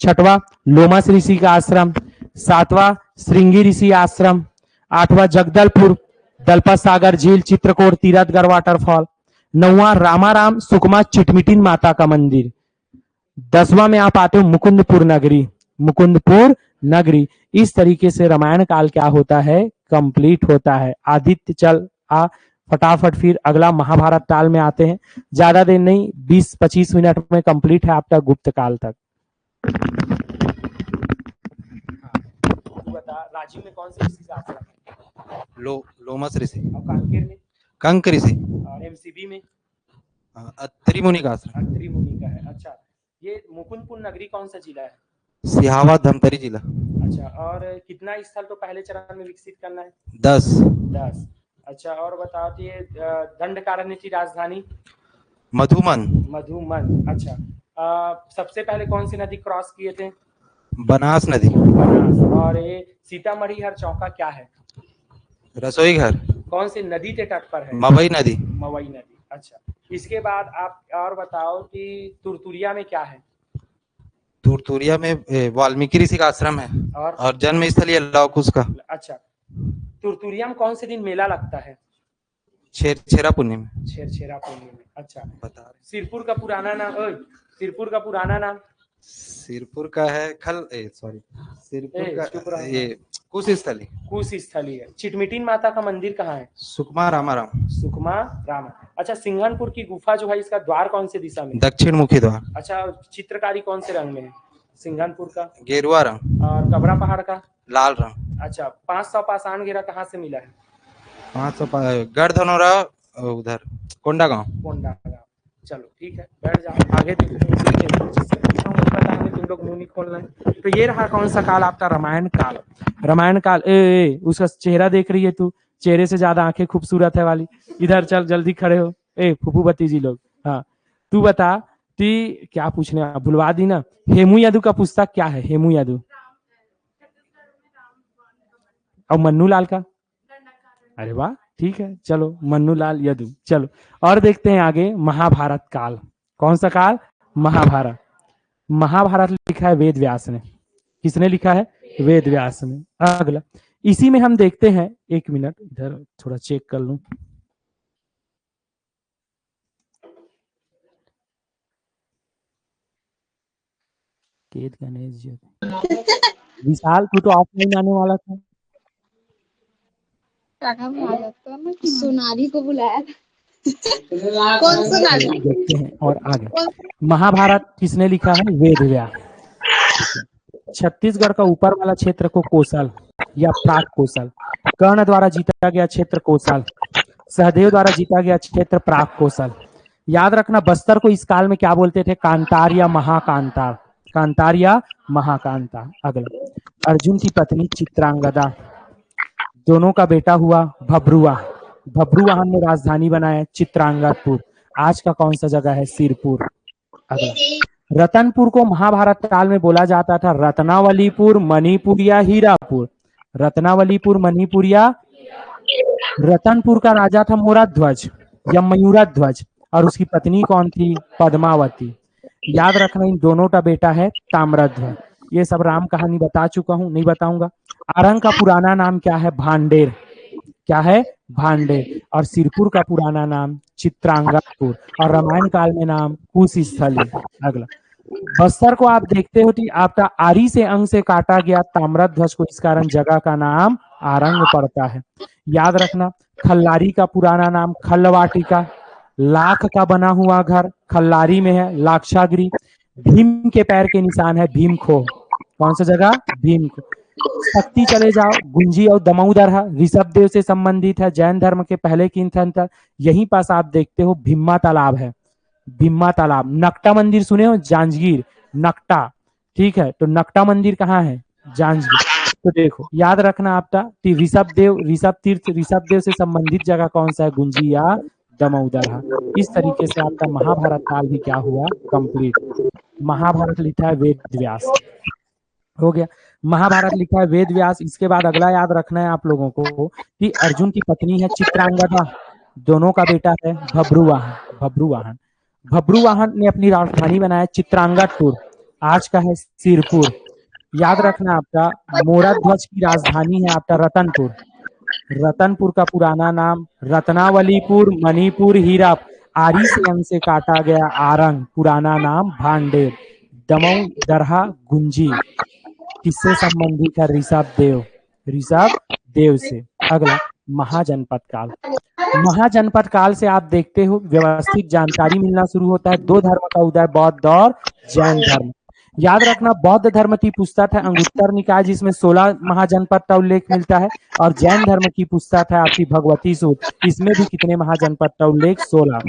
6वां लोमस ऋषि का आश्रम। 7वां श्रृंगी ऋषि आश्रम। 8वां जगदलपुर दलपत सागर झील चित्रकोट तीरथगढ़ वाटरफॉल। 9वां रामाराम सुकमा चिटमिटिन माता का मंदिर। 10वां में आप आते हो मुकुंदपुर नगरी, मुकुंदपुर नगरी। इस तरीके से रामायण काल क्या होता है? कंप्लीट होता है। आदित्य चल आ फटाफट फिर अगला महाभारत काल में आते हैं। ज्यादा देर नहीं, 20-25 मिनट में कंप्लीट है आपका गुप्त काल तक। तू बता राजीव में कौन से ऋषि का आश्रम है? लोमस ऋषि। और कांकेर में? कंक ऋषि। और एमसीबी में? अत्रि मुनि का आश्रम। अत्रि मुनि का है। अच्छा, ये मुकुंदपुर नगरी कौन सा जिला है? सिहावा धमतरी जिला। अच्छा, और कितना स्थल तो पहले चरण में विकसित करना है? 10। अच्छा, और बताओ कि ये दंडकारण्य की राजधानी? मधुमन। मधुमन। अच्छा, सबसे पहले कौन सी नदी क्रॉस किए थे? बनास नदी। बनास। और ये सीतामढ़ी हरचौका क्या है? रसोई घर। कौन सी नदी के तट पर है? मवई नदी। मवई नदी। अच्छा, इसके बाद आप और बताओ कि तुरतुरिया में क्या है? तुरतुरिया में वाल्मीकि ऋषि का आश्रम है और जन्म स्थल है लव कुश का। अच्छा, तुरतुरिया में कौन से दिन मेला लगता है? छेरा पुण्य में। छेरा पुण्य में। अच्छा, बता रहे। सिरपुर का पुराना नाम? सिरपुर का पुराना नाम? सिरपुर का है सॉरी सिरपुर का ये कुश स्थली। कुश स्थली है। चिटमिटिन माता का मंदिर कहाँ है? सुकमा रामाराम। सुकमा रामा। अच्छा, सिंघनपुर की गुफा जो है इसका द्वार कौन से दिशा में? दक्षिण मुखी द्वार। अच्छा, चित्रकारी कौन से रंग में है सिंघनपुर का? गेरुआ रंग। और कबरा पहाड़ का? लाल रंग। अच्छा, 500 पाषाण घेरा कहाँ से मिला है? 500 गढ़धनौरा उधर कोंडागांव। कोंडागांव। चलो ठीक है, बैठ जाओ। आगे तुम लोग मुंह नहीं खोलना है। तो ये रहा कौन सा काल आपका? रामायण काल। रामायण काल। उसका चेहरा देख रही है तू? चेहरे से ज्यादा आंखें खूबसूरत है वाली। इधर चल, जल्दी खड़े हो। फूफू भतीजी लोग। हाँ, तू बता कि क्या पूछने भुलवा दी ना। हेमू यादव का पुस्तक क्या है? हेमू यादव और मन्नू लाल का? अरे वाह, ठीक है, चलो मन्नू लाल यादव। चलो और देखते हैं आगे, महाभारत काल। कौन सा काल? महाभारत। महाभारत लिखा है वेद व्यास ने। किसने लिखा है? वेद व्यास ने। अगला इसी में हम देखते हैं, 1 मिनट इधर थोड़ा चेक कर लूं। केत गणेश जी। विशाल, तू तो ऑफलाइन आने वाला था। सोनाली को बुलाया था। कौन सोनाली? देखते हैं और आगे। महाभारत किसने लिखा है? वेद व्यास। छत्तीसगढ़ का ऊपर वाला क्षेत्र को कोसल या प्राक कोसल, कर्ण द्वारा जीता गया क्षेत्र कोसल, सहदेव द्वारा जीता गया क्षेत्र प्राक कोसल। याद रखना बस्तर को इस काल में क्या बोलते थे? कांतार या महाकांतार, कांतार या महाकांतार। अगला, अर्जुन की पत्नी चित्रांगदा, दोनों का बेटा हुआ भब्रुआ। भब्रुवाहन ने राजधानी बनाया चित्रांगदपुर, आज का कौन सा जगह है? सिरपुर। अगला, रतनपुर को महाभारत काल में बोला जाता था रत्नावलीपुर, मणिपुर या हीरापुर। रत्नावलीपुर, मणिपुर या रतनपुर का राजा था मोराध्वज या मयूराध्वज और उसकी पत्नी कौन थी? पद्मावती। याद रखना इन दोनों का बेटा है ताम्रध्वज। ये सब राम कहानी बता चुका हूं, नहीं बताऊंगा। आरंग का पुराना नाम क्या है? भांडेर। क्या है? भांडेर। और सिरपुर का पुराना नाम चित्रांगदपुर और रामायण काल में नाम कुशस्थली। अगला, बस्तर को आप देखते हो कि आपका आरी से अंग से काटा गया ताम्रध्वज को इस कारण जगह का नाम आरंग पड़ता है। याद रखना खल्लारी का पुराना नाम खल्लवाटिका। लाख का बना हुआ घर खल्लारी में है, लाक्षागिरी। भीम के पैर के निशान है भीमखो, कौन सा जगह? भीमखो। शक्ति चले जाओ, गुंजी और दमोदर ऋषभ देव से संबंधित है, जैन धर्म के पहले तीर्थंकर। यहीं पास आप देखते हो भीमा तालाब है, भीमा तालाब। नकटा मंदिर सुने हो? जांजगीर, नकटा, ठीक है। तो नकटा मंदिर कहाँ है? जांजगीर। तो देखो याद रखना आपका कि ऋषभ तीर्थ ऋषभ देव से संबंधित जगह कौन सा है? गुंजी या दमोदर। इस तरीके से आपका महाभारत काल भी क्या हुआ? कंप्लीट। महाभारत लिखा है वेद व्यास, हो गया। महाभारत लिखा है वेद व्यास। इसके बाद अगला याद रखना है आप लोगों को कि अर्जुन की पत्नी है चित्रांगदा, दोनों का बेटा है भब्रुवाहन। भब्रुवाहन, भब्रुवाहन ने अपनी राजधानी बनाया चित्रांगदपुर, आज का है सिरपुर। याद रखना आपका मोराध्वज की राजधानी है आपका रतनपुर। रतनपुर का पुराना नाम रत्नावलीपुर, मणिपुर, हीराप। आरी से अंग से काटा गया आरंग, पुराना नाम भांडेर। दमऊ दरहा गुंजी किससे संबंधित है? ऋषभ देव, ऋषभ देव से। अगला, महाजनपद काल। महाजनपद काल से आप देखते हो व्यवस्थित जानकारी मिलना शुरू होता है। दो धर्म का उदय, बौद्ध और जैन धर्म। याद रखना बौद्ध धर्म की पुस्तक है अंगुत्तर निकाय जिसमें 16 महाजनपद का उल्लेख मिलता है और जैन धर्म की पुस्तक है आपकी भगवती सूत्र, इसमें भी कितने महाजनपद का उल्लेख? 16।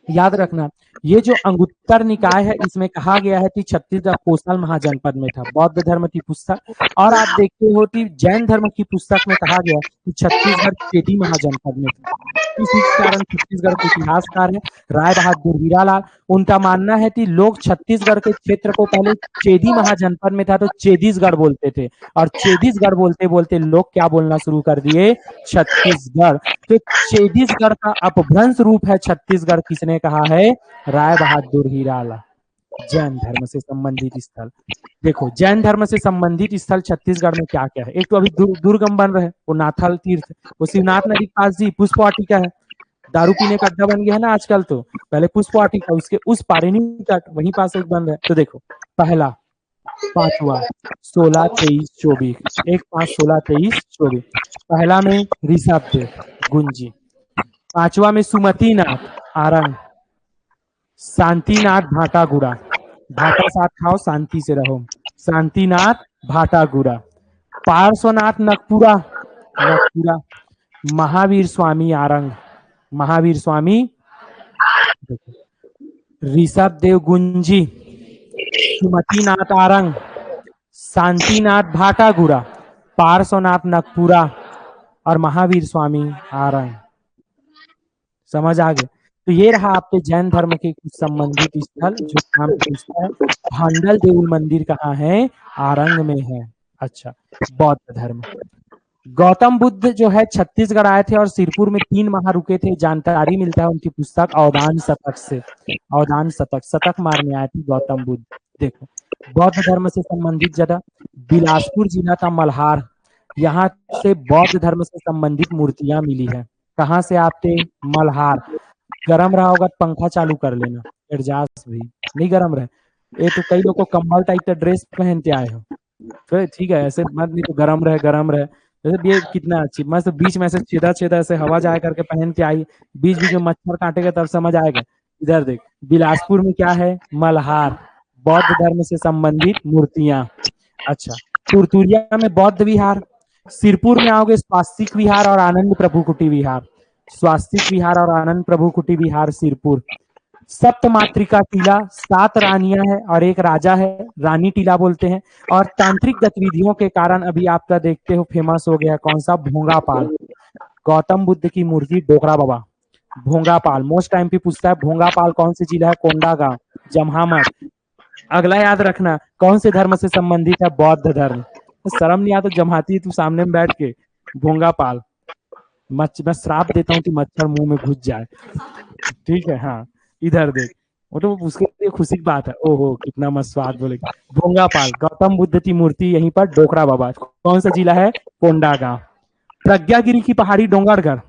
याद रखना ये जो अंगुत्तर निकाय है इसमें कहा गया है कि छत्तीसगढ़ कोसल महाजनपद में था, बौद्ध धर्म की पुस्तक। और आप देखते हो कि जैन धर्म की पुस्तक में कहा गया कि छत्तीसगढ़ चेदी महाजनपद में था। इसी कारण छत्तीसगढ़ के इतिहासकार है राय बहादुर हीरालाल, उनका मानना है कि लोग छत्तीसगढ़ के क्षेत्र को पहले चेदी महाजनपद में था तो चेदीसगढ़ बोलते थे और चेदीसगढ़ बोलते बोलते लोग क्या बोलना शुरू कर दिए? छत्तीसगढ़। तो चेदीसगढ़ का अपभ्रंश रूप है छत्तीसगढ़, किसने कहा है? राय बहादुर हीरालाल। जैन धर्म से संबंधित स्थल देखो, जैन धर्म से संबंधित स्थल छत्तीसगढ़ में क्या क्या है? एक तो अभी दुर्गम बन रहे, वो नाथल तीर्थ, वो शिवनाथ नदी के पास जी पुष्प वाटिका है। दारू पीने का अड्डा बन गया है ना आजकल, तो पहले पुष्प वाटिका, उसके उस पारिनी तट वहीं पास एक बन रहा है। तो देखो पहला, पांचवा, 16, 23, 24, 1, 5, 16, 23, 24। पहला में ऋषभ देव गुंजी, पांचवा में सुमतिनाथ आरंग, शांतिनाथ भाटागुड़ा, भाटा साथ खाओ शांति से रहो, शांतिनाथ भाटागुड़ा। पार्श्वनाथ नगपुरा, नगपुरा। महावीर स्वामी आरंग, महावीर स्वामी। ऋषभ देव गुंजी, सुमतिनाथ आरंग, शांतिनाथ भाटागुड़ा, पार्श्वनाथ नगपुरा और महावीर स्वामी आरंग। समझ आ गए? तो ये रहा आपके जैन धर्म के कुछ संबंधित स्थल जो नाम पूछता है। भांडल देउल मंदिर कहाँ है? आरंग में है। अच्छा, बौद्ध धर्म। गौतम बुद्ध जो है छत्तीसगढ़ आए थे और सिरपुर में 3 माह रुके थे, जानकारी मिलता है उनकी पुस्तक अवदान शतक से। अवदान शतक, शतक मारने आए थे गौतम बुद्ध। देखो बौद्ध धर्म से संबंधित जगह बिलासपुर जिला का मल्हार, यहाँ से बौद्ध धर्म से संबंधित मूर्तियां मिली है। कहाँ से आपके? मल्हार। गरम रहा होगा पंखा चालू कर लेना, एडजस्ट भी नहीं गरम रहे। ये तो कई लोग को कंबल टाइप का ड्रेस पहन के आए हो, तो ठीक है ऐसे मत, नहीं तो गरम रहे जैसे ये कितना अच्छी मस्त बीच में से छेदा छेदा से हवा जाए करके पहन के आई, बीच बीच में मच्छर काटेगा तब समझ आएगा। इधर देख, बिलासपुर में क्या है, मल्हार, बौद्ध धर्म से संबंधित मूर्तियां। अच्छा, तुरतुरिया में बौद्ध विहार, सिरपुर में आओगे स्वास्तिक विहार और आनंद प्रभु कुटी विहार, स्वास्तिक विहार और आनंद प्रभु कुटी विहार सिरपुर। सप्त मातृका टीला, 7 रानियां है और एक राजा है, रानी टीला बोलते हैं। और तांत्रिक गतिविधियों के कारण अभी आपका देखते हो फेमस हो गया कौन सा, भोंगापाल, गौतम बुद्ध की मूर्ति डोकरा बाबा, भोंगापाल। मोस्ट टाइम पे पूछता है भोंगापाल कौन सी जिला है, कोंडागांव, जमहामत। अगला याद रखना, कौन से धर्म से संबंधित है, बौद्ध धर्म। शर्म नहीं आता जमहाती तू सामने में बैठ के, भोंगापाल। मैं श्राप देता हूँ कि मच्छर मुंह में घुस जाए, ठीक है। हाँ, इधर देख, वो तो उसके लिए खुशी की बात है। ओहो कितना मस्त स्वाद बोलेगा। भोंगापाल, गौतम बुद्ध की मूर्ति यहीं पर डोकरा बाबा, कौन सा जिला है, कोंडागांव। प्रज्ञागिरी की पहाड़ी डोंगरगढ़,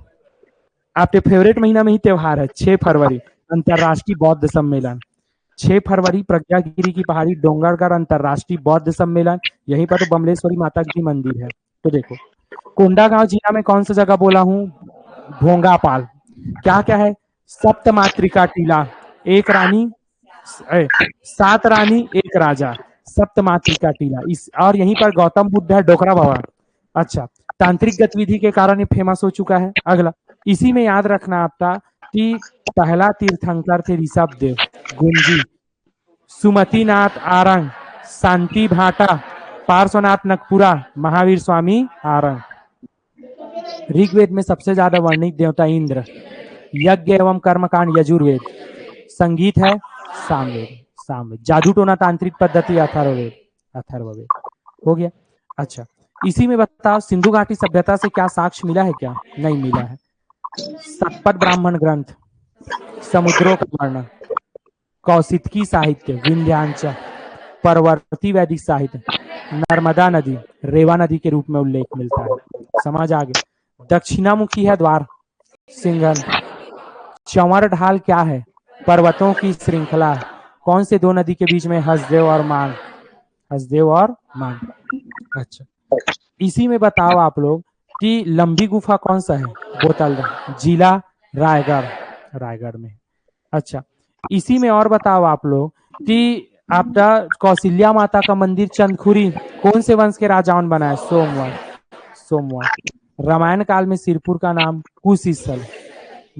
आपके फेवरेट महीना में ही त्योहार है, 6 फरवरी अंतरराष्ट्रीय बौद्ध सम्मेलन। 6 फरवरी प्रज्ञागिरी की पहाड़ी डोंगरगढ़ अंतरराष्ट्रीय बौद्ध सम्मेलन। यहीं पर तो बमलेश्वरी माता की मंदिर है। तो देखो, कोंडागांव जिला में कौन सा जगह बोला हूँ, भोंगापाल। क्या क्या है, सप्त मातृका टीला, 1 रानी 7 रानी 1 राजा, सप्त मातृका टीला। इस और यहीं पर गौतम बुद्ध है, डोकरा बाबा। अच्छा, तांत्रिक गतिविधि के कारण ये फेमस हो चुका है। अगला, इसी में याद रखना आपका कि पहला तीर्थंकर थे ऋषभ देव, गुंजी, सुमतिनाथ आरंग, शांति भाटा, पार्श्वनाथ नकपुरा, महावीर स्वामी आरंग। ऋग्वेद में सबसे ज्यादा वर्णित देवता इंद्र, यज्ञ एवं कर्मकांड यजुर्वेद, संगीत है सामवेद, जादू टोना तांत्रिक पद्धति अथर्ववेद। हो गया। अच्छा, इसी में बताओ सिंधु घाटी सभ्यता से क्या साक्ष्य मिला है, क्या नहीं मिला है। सतपथ ब्राह्मण ग्रंथ, समुद्रों का वर्णन, कौशिकी साहित्य, विंध्यांचल, परवर्ती वैदिक साहित्य, नर्मदा नदी, रेवा नदी के रूप में उल्लेख मिलता है। समझ आ गया। दक्षिणामुखी है द्वार, सिंघल। चंवर ढाल क्या है, पर्वतों की श्रृंखला। कौन से 2 नदी के बीच में, हसदेव और मान, हसदेव और मान। अच्छा, इसी में बताओ आप लोग कि लंबी गुफा कौन सा है, बोतल, जिला रायगढ़ में। अच्छा, इसी में और बताओ आप लोग कि आपका कौशल्या माता का मंदिर चंदखुरी कौन से वंश के राजाओं ने बनाया, सोमवंश। रामायण काल में सिरपुर का नाम कुशीस्थल,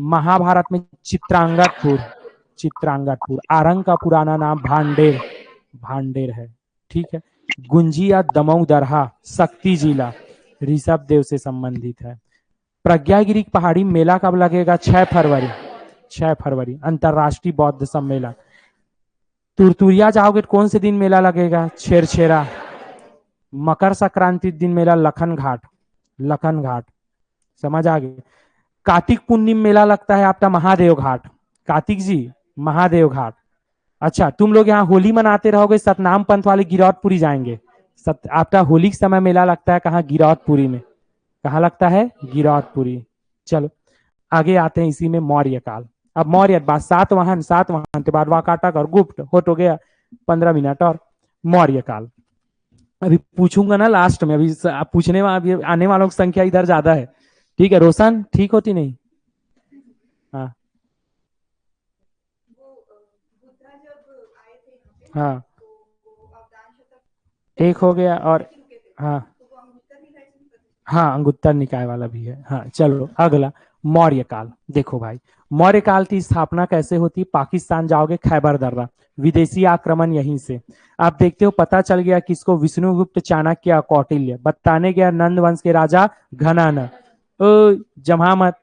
महाभारत में चित्रांगतपुर, आरंग का पुराना नाम भांडेर है, ठीक है। गुंजी या दमऊ दरहा, शक्ति जिला, ऋषभ देव से संबंधित है। प्रज्ञागिरी पहाड़ी मेला कब लगेगा, 6 फरवरी अंतरराष्ट्रीय बौद्ध सम्मेलन। तुरतुरिया जाओगे कौन से दिन मेला लगेगा, छेरछेरा। मकर संक्रांति दिन मेला लखन घाट। समझ आ गए। कार्तिक पूर्णिम मेला लगता है आपका महादेव घाट, कार्तिक जी महादेव घाट। अच्छा, तुम लोग यहाँ होली मनाते रहोगे, सतनाम पंथ वाले गिरौदपुरी जाएंगे। आपका होली के समय मेला लगता है कहाँ, गिरौदपुरी में। कहाँ लगता है, गिरौदपुरी। चलो आगे आते हैं इसी में मौर्य काल। अब मौर्य बाद सातवाहन के बाद वाकाटक और गुप्त हो गया 15 मिनट। और मौर्य काल अभी पूछूंगा ना लास्ट में, अभी पूछने अभी आने वालों की संख्या इधर ज्यादा है, ठीक है। रोशन ठीक होती नहीं, हाँ हाँ, एक हो गया। और हाँ अंगुत्तर निकाय वाला भी है। हाँ चलो अगला, मौर्य काल। देखो भाई, मौर्य काल की स्थापना कैसे होती, पाकिस्तान जाओगे खैबर दर्रा, विदेशी आक्रमण यहीं से। आप देखते हो पता चल गया किसको, विष्णुगुप्त चाणक्य कौटिल्य। बताने गया नंद वंश के राजा घनानंद। जमा मत,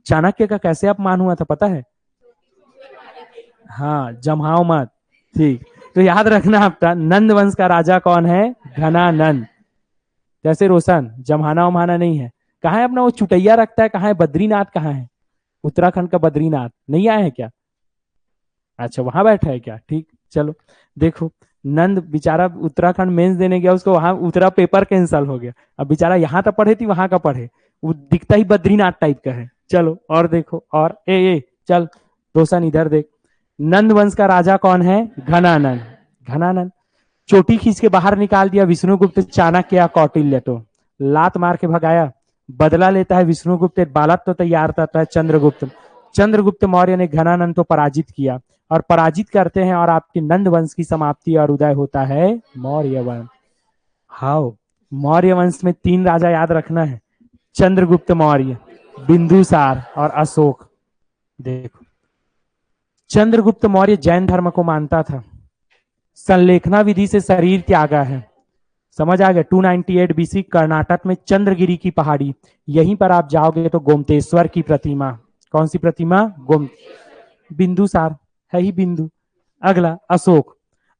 चाणक्य का कैसे अपमान हुआ था पता है, हाँ जमाओ मत, ठीक। तो याद रखना आपका, नंद वंश का राजा कौन है, घनानंद। जैसे रोशन जमहाना उमाना नहीं है। कहाँ है अपना वो चुटैया रखता है, कहाँ है बद्रीनाथ, कहाँ है उत्तराखंड का बद्रीनाथ, नहीं आया है क्या, अच्छा वहां बैठा है क्या, ठीक। चलो देखो, नंद बेचारा उत्तराखंड मेंस देने गया, उसको वहां उतरा पेपर कैंसिल हो गया। अब बेचारा यहाँ तो पढ़े थी वहां का पढ़े, वो दिखता ही बद्रीनाथ टाइप का है। चलो और देखो, और चल रोशन इधर देख, नंद वंश का राजा कौन है, घनानंद। चोटी खींच के बाहर निकाल दिया विष्णुगुप्त चाणक्य या कौटिल्य। तो लात मार के भगाया। बदला लेता है विष्णुगुप्त, एक बालक तो तैयार करता है चंद्रगुप्त। चंद्रगुप्त मौर्य ने घनानंद को पराजित किया और पराजित करते हैं और आपके नंद वंश की समाप्ति और उदय होता है मौर्य वंश। हाउ मौर्य वंश में 3 राजा याद रखना है, चंद्रगुप्त मौर्य, बिंदुसार और अशोक। देखो चंद्रगुप्त मौर्य जैन धर्म को मानता था, संलेखना विधि से शरीर त्यागा है। समझ आ गया। 298 बीसी कर्नाटक में चंद्रगिरी की पहाड़ी, यहीं पर आप जाओगे तो गोमतेश्वर की प्रतिमा, कौन सी प्रतिमा? बिंदुसार है ही बिंदु। अगला अशोक।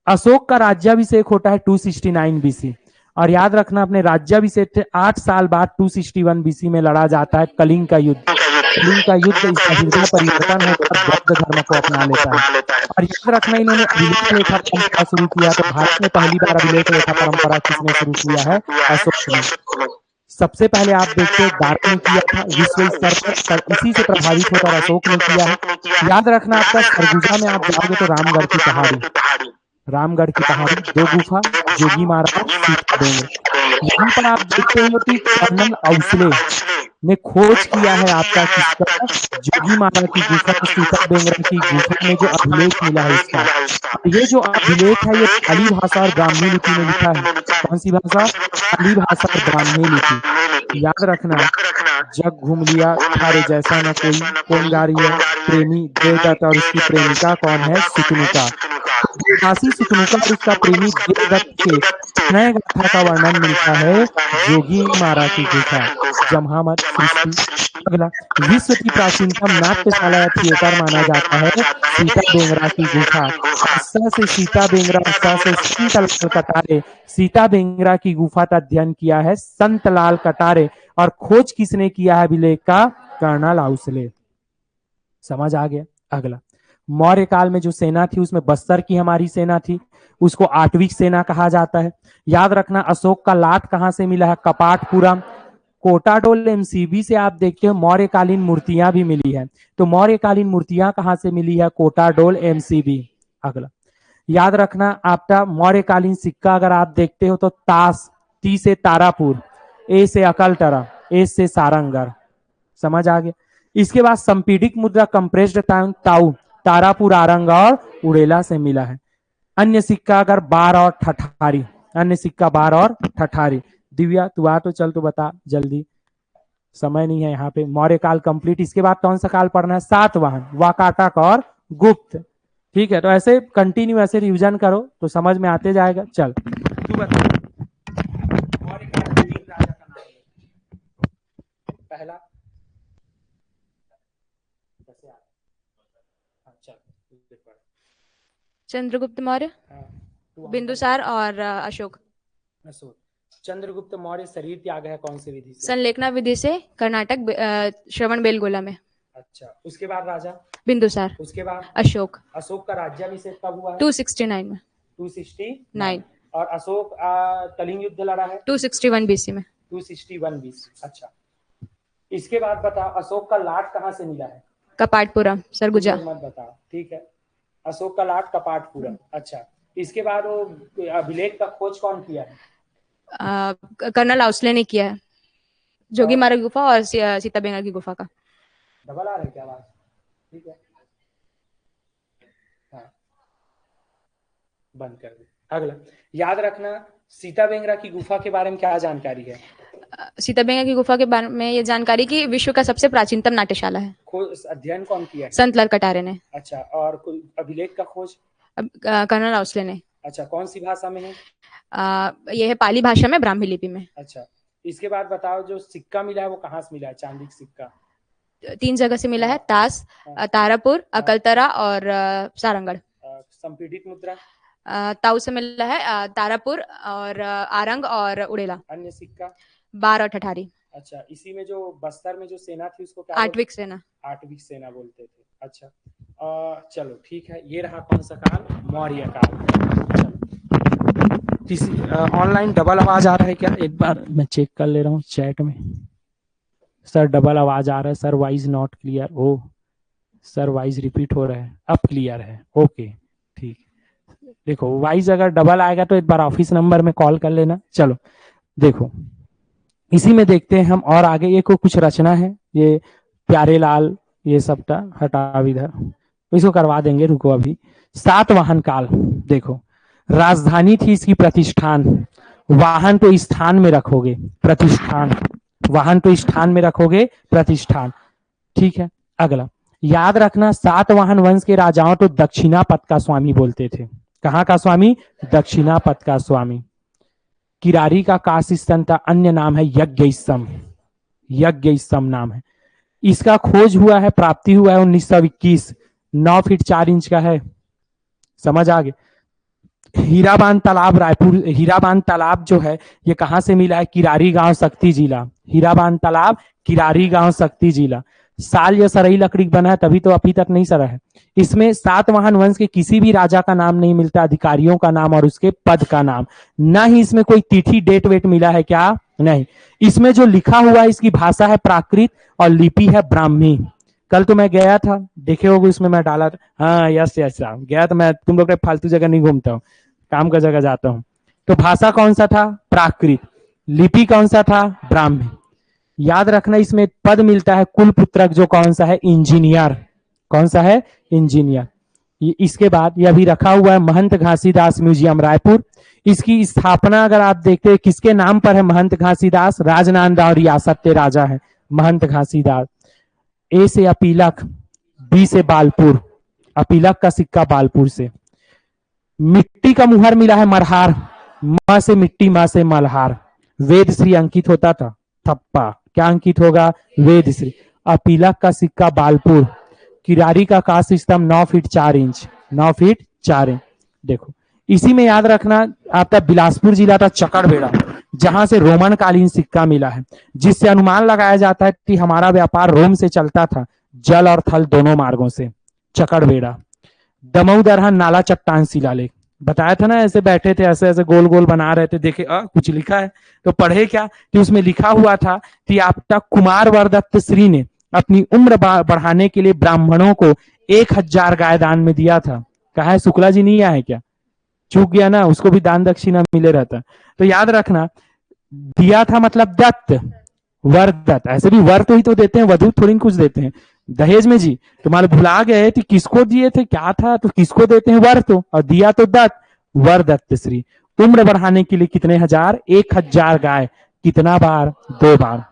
अशोक का राज्याभिषेक होता है 269 बीसी और याद रखना अपने राज्याभिषेक से 8 साल बाद 261 बीसी में लड़ा जाता है कलिंग का युद्ध। कलिंग का युद्ध इसका हृदय परिवर्तन होकर बौद्ध धर्म को अपना लेता है। और याद रखना इन्होंने अभिलेख लेखा परंपरा शुरू किया, तो भारत में पहली बार अभिलेख लेखा परंपरा किसने शुरू किया है? अशोक ने। सबसे पहले आप देखते हैं दारो ने किया था विश्व स्तर पर, इसी से प्रभावित होकर अशोक ने किया है। याद रखना आपका सरगुजा में आप जाओगे तो रामगढ़ की पहाड़ी, रामगढ़ की पहाड़ी, 2 गुफा, जोगी मारा, सीता बेंग। यहाँ पर आप देखते हो कि कर्नल औसले ने खोज किया है आपका किसका? जोगी मारा की गुफा, सीता बेंगरा की गुफा में जो अभिलेख मिला है इसका। ये जो अभिलेख है ये पाली भाषा और ब्राह्मी लिपि में लिखा है। कौन सी भाषा? पाली भाषा और ब्राह्मी लिपि। याद रखना जग घूम लिया थारे जैसा न कोई, कौन गा रही है? प्रेमी देवदत्त और उसकी प्रेमिका कौन है? सुतनुका। देवदासी सुतनुका और उसका प्रेमी देवदत्त के नए गाथा का वर्णन मिलता है जोगी मारा की गुफा, जमहामत सृष्टि। अगला विश्व की प्राचीनतम नाट्यशाला या थिएटर माना जाता है सीता बेंगरा की गुफा। से सीता बेंगरा से संतलाल कटारे, सीता बेंगरा की गुफा का अध्ययन किया है संतलाल कटारे और खोज किसने किया है अभिलेख का? कर्नल औसले। समझ आ गया। अगला मौर्य काल में जो सेना थी उसमें बस्तर की हमारी सेना थी, उसको 8वीं सेना कहा जाता है। याद रखना अशोक का लाट कहां से मिला है? कपाटपुरा। कोटाडोल एमसीबी से आप देखते हो मौर्यकालीन मूर्तियां भी मिली है, तो मौर्यकालीन मूर्तियां कहां से मिली है? कोटाडोल एमसीबी। अगला याद रखना आपका मौर्यकालीन सिक्का अगर आप देखते हो तो तास, टी से तारापुर, ए से अकलतरा, ए से सारंगढ़। समझ आ गया। इसके बाद संपीडित मुद्रा कंप्रेस्ड ताऊ, तारापुर, आरंग और उड़ेला से मिला है। अन्य सिक्का अगर बार और ठठारी, अन्य सिक्का बार और ठठारी। दिव्या तू आ तो चल, तो बता जल्दी, समय नहीं है यहाँ पे। मौर्य काल कंप्लीट। इसके बाद कौन सा काल पढ़ना है? सातवाहन, वाकाटक और गुप्त। ठीक है, तो ऐसे कंटिन्यू ऐसे रिविजन करो तो समझ में आते जाएगा। चल तू बता मौर्य काल के 3 राजा का नाम। पहला चंद्रगुप्त मौर्य, बिंदुसार और अशोक। चंद्रगुप्त मौर्य शरीर त्याग है कौन सी विधि से? संलेखना विधि से, कर्नाटक, श्रवण बेलगोला में। अच्छा, उसके बाद राजा बिंदुसार, उसके बाद अशोक। अशोक का राज्याभिषेक कब हुआ है? 269 में। 269। और अशोक कलिंग युद्ध लड़ा है 261 बीसी में। 261 बीसी। अच्छा, इसके बाद बता अशोक का लाट कहाँ से मिला है? कपाटपुरा, सरगुजा। मत बता, ठीक है। अशोक का लाट कपाटपुरा। अच्छा, इसके बाद वो अभिलेख का खोज कौन किया है? कर्नल औसले ने किया है, जोगी मारा की गुफा और सीता बेंगरा की गुफा का। डबल आ रहा है क्या आवाज? ठीक है, हाँ बंद कर दे। अगला याद रखना सीता बेंगरा की गुफा के बारे में क्या जानकारी है? सीता बेंगरा की गुफा के बारे में ये जानकारी कि विश्व का सबसे प्राचीनतम नाट्यशाला है। अध्ययन कौन किया है? संतलाल कटारे ने। अच्छा, और कोई अभिलेख का खोज? कर्नल औसले ने। अच्छा, कौन सी भाषा में है? यह है पाली भाषा में, ब्राह्मी लिपि में। अच्छा, इसके बाद बताओ जो सिक्का मिला है वो कहाँ से मिला है? चांदी का सिक्का 3 जगह से मिला है, तास, तारापुर, अकलतरा और सारंगढ़। संपीडित मुद्रा ताऊ से मिला है, तारापुर और आरंग और उड़ेला। अन्य सिक्का बार और ठठारी। अच्छा, इसी में जो बस्तर में जो सेना थी उसको क्या? 8वीं सेना। 8वीं सेना बोलते थे। अच्छा, चलो ठीक है, ये रहा कौन सा काल? मौर्य काल। किसी ऑनलाइन डबल आवाज आ रहा है क्या? एक बार मैं चेक कर ले रहा हूँ चैट में। सर डबल आवाज आ रहा है sir, voice not clear. Oh sir voice repeat हो रहा है, अब क्लियर है। ओके ठीक। देखो वाइज अगर डबल आएगा तो एक बार ऑफिस नंबर में कॉल कर लेना। चलो देखो इसी में देखते हैं हम और आगे। ये कुछ रचना है, ये प्यारे लाल, ये सबटा हटा इधर, इसको करवा देंगे, रुको अभी। सातवाहन काल देखो, राजधानी थी इसकी प्रतिष्ठान, वाहन तो स्थान में रखोगे, प्रतिष्ठान, वाहन तो स्थान में रखोगे, प्रतिष्ठान। ठीक है, अगला याद रखना, सातवाहन वंश के राजाओं तो दक्षिणापथ का स्वामी बोलते थे। कहाँ का स्वामी? दक्षिणापथ का स्वामी। किरारी का काशी स्तन था, अन्य नाम है यज्ञ यज्ञ नाम है। इसका खोज हुआ है, प्राप्ति हुआ है 1921, 9 फीट 4 इंच का है। समझ आ गए? हीराबान तालाब रायपुर, हीराबान तालाब जो है ये कहां से मिला है? किरारी गांव शक्ति जिला। हीराबान तालाब किरारी गांव शक्ति जिला। साल या सरई लकड़ी बना है, तभी तो अभी तक नहीं सरा है। इसमें सातवाहन वंश के किसी भी राजा का नाम नहीं मिलता, अधिकारियों का नाम और उसके पद का नाम। ना ही इसमें कोई तिथि डेट वेट मिला है क्या? नहीं। इसमें जो लिखा हुआ है इसकी भाषा है प्राकृत और लिपि है ब्राह्मी। कल तो मैं गया था, देखे होगे उसमें मैं डाला था। हाँ यस यस गया तो मैं, तुम लोग फालतू जगह नहीं घूमता हूँ, काम का जगह जाता हूँ। तो भाषा कौन सा था? प्राकृत। लिपि कौन सा था? ब्राह्मी। याद रखना इसमें पद मिलता है कुल पुत्रक, जो कौन सा है? इंजीनियर। कौन सा है? इंजीनियर। इसके बाद यह भी रखा हुआ है महंत घासीदास म्यूजियम रायपुर। इसकी स्थापना अगर आप देखते हैं किसके नाम पर है? महंत घासीदास, राजनांदगांव रियासत के राजा है महंत घासीदास। ए से अपीलक, बी से बालपुर, अपीलक का सिक्का बालपुर से। मिट्टी का मुहर मिला है मरहार, मां से मिट्टी, मां से मल्हार। वेद श्री अंकित होता था, थप्पा क्या अंकित होगा? वेद श्री। अपीलक का सिक्का बालपुर। किरारी का कांस्य स्तंभ 9 फीट 4 इंच, 9 फीट 4 इंच। देखो इसी में याद रखना आपका बिलासपुर जिला था चकड़बेड़ा, जहां से रोमन कालीन सिक्का मिला है, जिससे अनुमान लगाया जाता है कि हमारा व्यापार रोम से चलता था, जल और थल दोनों मार्गों से। चकड़बेड़ा। दमऊ दरहन नाला चट्टान शिलालेख, बताया था ना, ऐसे बैठे थे, ऐसे ऐसे गोल गोल बना रहे थे, देखे कुछ लिखा है तो पढ़े क्या कि उसमें लिखा हुआ था कि आपका कुमार वरदत्त श्री ने अपनी उम्र बढ़ाने के लिए ब्राह्मणों को 1000 गाय दान में दिया था। कहा है शुक्ला जी नहीं आए क्या? चूक गया ना, उसको भी दान दक्षिणा मिले रहता। तो याद रखना, दिया था मतलब दत्त, वर दत्त। ऐसे भी वर तो ही तो देते हैं, वधू थोड़ी कुछ देते हैं दहेज में जी। तुम्हारे भुला गए कि किसको दिए थे, क्या था, तो किसको देते हैं? वर तो, और दिया तो दत्त, वर दत्त श्री। उम्र बढ़ाने के लिए कितने हजार? 1000 गाय। कितना बार? 2 बार।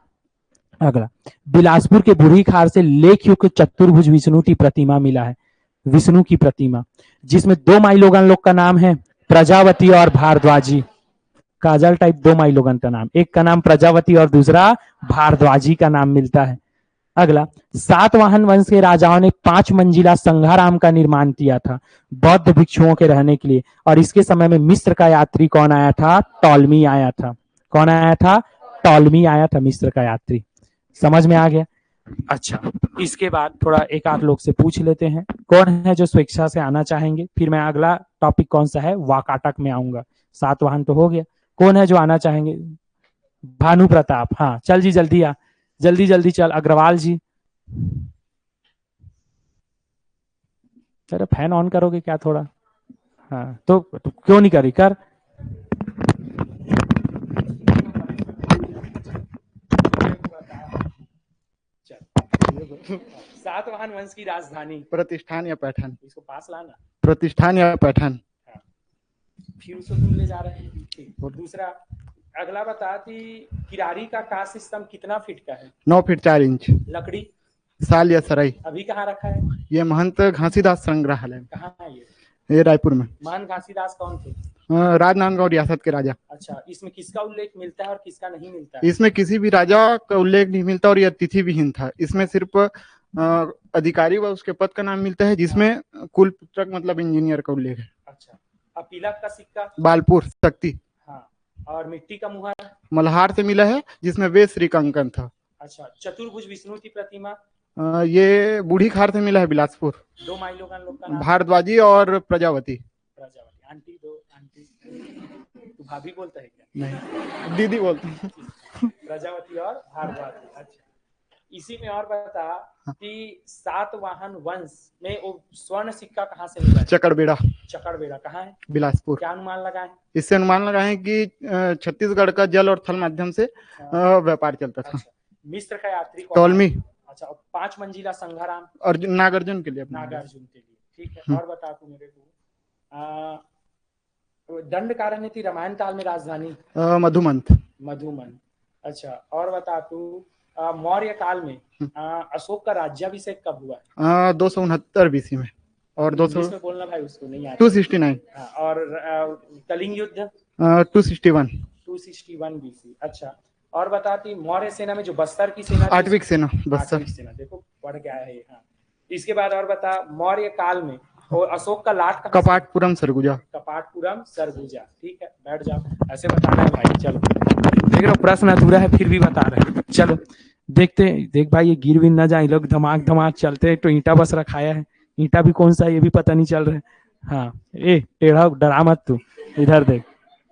अगला, बिलासपुर के बूढ़ी खार से लेख युक्त चतुर्भुज विष्णु की प्रतिमा मिला है, विष्णु की प्रतिमा, जिसमें 2 माइलोगन लोग का नाम है, प्रजावती और भारद्वाजी। काजल टाइप 2 माइलोगन का नाम, एक का नाम प्रजावती और दूसरा भारद्वाजी का नाम मिलता है। अगला, सातवाहन वंश के राजाओं ने 5 मंजिला संघाराम का निर्माण किया था बौद्ध भिक्षुओं के रहने के लिए, और इसके समय में मिस्र का यात्री कौन आया था? टॉलमी आया था। कौन आया था? टॉलमी आया था, मिस्र का यात्री। समझ में आ गया? अच्छा, इसके बाद थोड़ा एक आध लोग से पूछ लेते हैं, कौन है जो स्वेच्छा से आना चाहेंगे। फिर मैं अगला टॉपिक कौन सा है, वाकाटक में आऊंगा। सातवाहन तो हो गया, कौन है जो आना चाहेंगे? भानु प्रताप, हाँ चल जी, जल्दी आ, जल्दी जल्दी चल। अग्रवाल जी, चलो फैन ऑन करोगे क्या थोड़ा? हाँ तो क्यों नहीं करी, कर। सातवाहन वंश की राजधानी? प्रतिष्ठान या पैठन? इसको पास लाना। प्रतिष्ठान या पैठन? हाँ। फिर उसको दूर ले जा रहे हैं। ठीक। और दूसरा अगला बता कि किरारी का कांस्य स्तंभ कितना फीट का है? 9 फीट 4 इंच। लकड़ी? साल या सराई? अभी कहाँ रखा है? ये महंत घासीदास संग्रहालय। कहाँ है ये? ये रायपुर में। महंत घासीदास कौन थे? राजनांदगांव रियासत के राजा। अच्छा, इसमें किसका उल्लेख मिलता है और किसका नहीं मिलता है? इसमें किसी भी राजा का उल्लेख नहीं मिलता और यह तिथि विहीन था। इसमें सिर्फ अधिकारी व उसके पद का नाम मिलता है, जिसमें कुल पुत्रक मतलब इंजीनियर का उल्लेख है। अच्छा, अपीलक का सिक्का? बालपुर शक्ति। हाँ, और मिट्टी का मुहर? मल्हार से मिला है, जिसमें वेद श्री का अंकन था। अच्छा, चतुर्भुज विष्णु की प्रतिमा? ये बूढ़ी खार से मिला है, बिलासपुर। 2 माइलोगन लोग का नाम? भारद्वाजी और प्रजावती। प्रजावती। आंटी दो आंटी, तू भाभी बोलता है क्या? नहीं, दीदी बोलते हैं। प्रजावती और भारद्वाजी। अच्छा, इसी में और बता कि सातवाहन वंश में वो स्वर्ण सिक्का कहाँ से मिला? चकड़बेड़ा, चकड़बेड़ा कहाँ है? बिलासपुर। क्या अनुमान लगाए? इससे अनुमान लगाए कि छत्तीसगढ़ का जल और थल माध्यम से व्यापार चलता था। अच्छा, मिस्र का यात्री कौन? टॉलमी। अच्छा, और 5 मंजिला संघाराम? अर्जुन, नागार्जुन के लिए। नागार्जुन के लिए, ठीक है। और बता तू मेरे को, दंडकारण्य थी रामायण काल में राजधानी? मधुमंत। मधुमन। अच्छा, और बता तू मौर्य काल में अशोक का राज्याभिषेक कब हुआ? 269 बीसी में। और 200 में बोलना भाई, उसको नहीं आता। 269। और कलिंग युद्ध? 261 बीसी। अच्छा, और बताती मौर्य सेना में जो बस्तर की सेना, आठवीं सेना, बस्तर आठवीं सेना, देखो पढ़ के आया है। हाँ, इसके बाद और बता मौर्य काल में और अशोक का लाट कहाँ? कपाटपुरम सरगुजा। कपाटपुरम सरगुजा, ठीक है, बैठ जाओ। ऐसे बताना है भाई। चलो देख रहे हो, प्रश्न अधूरा है फिर भी बता रहे हैं। चलो देखते, देख भाई ये गिर भी ना जाए, लोग धमाक धमाक चलते हैं। तो ईंटा बस रखाया है, ईंटा भी कौन सा है ये भी पता नहीं चल रहा है। हाँ, ए टेढ़ा डरा मत तू, इधर देख।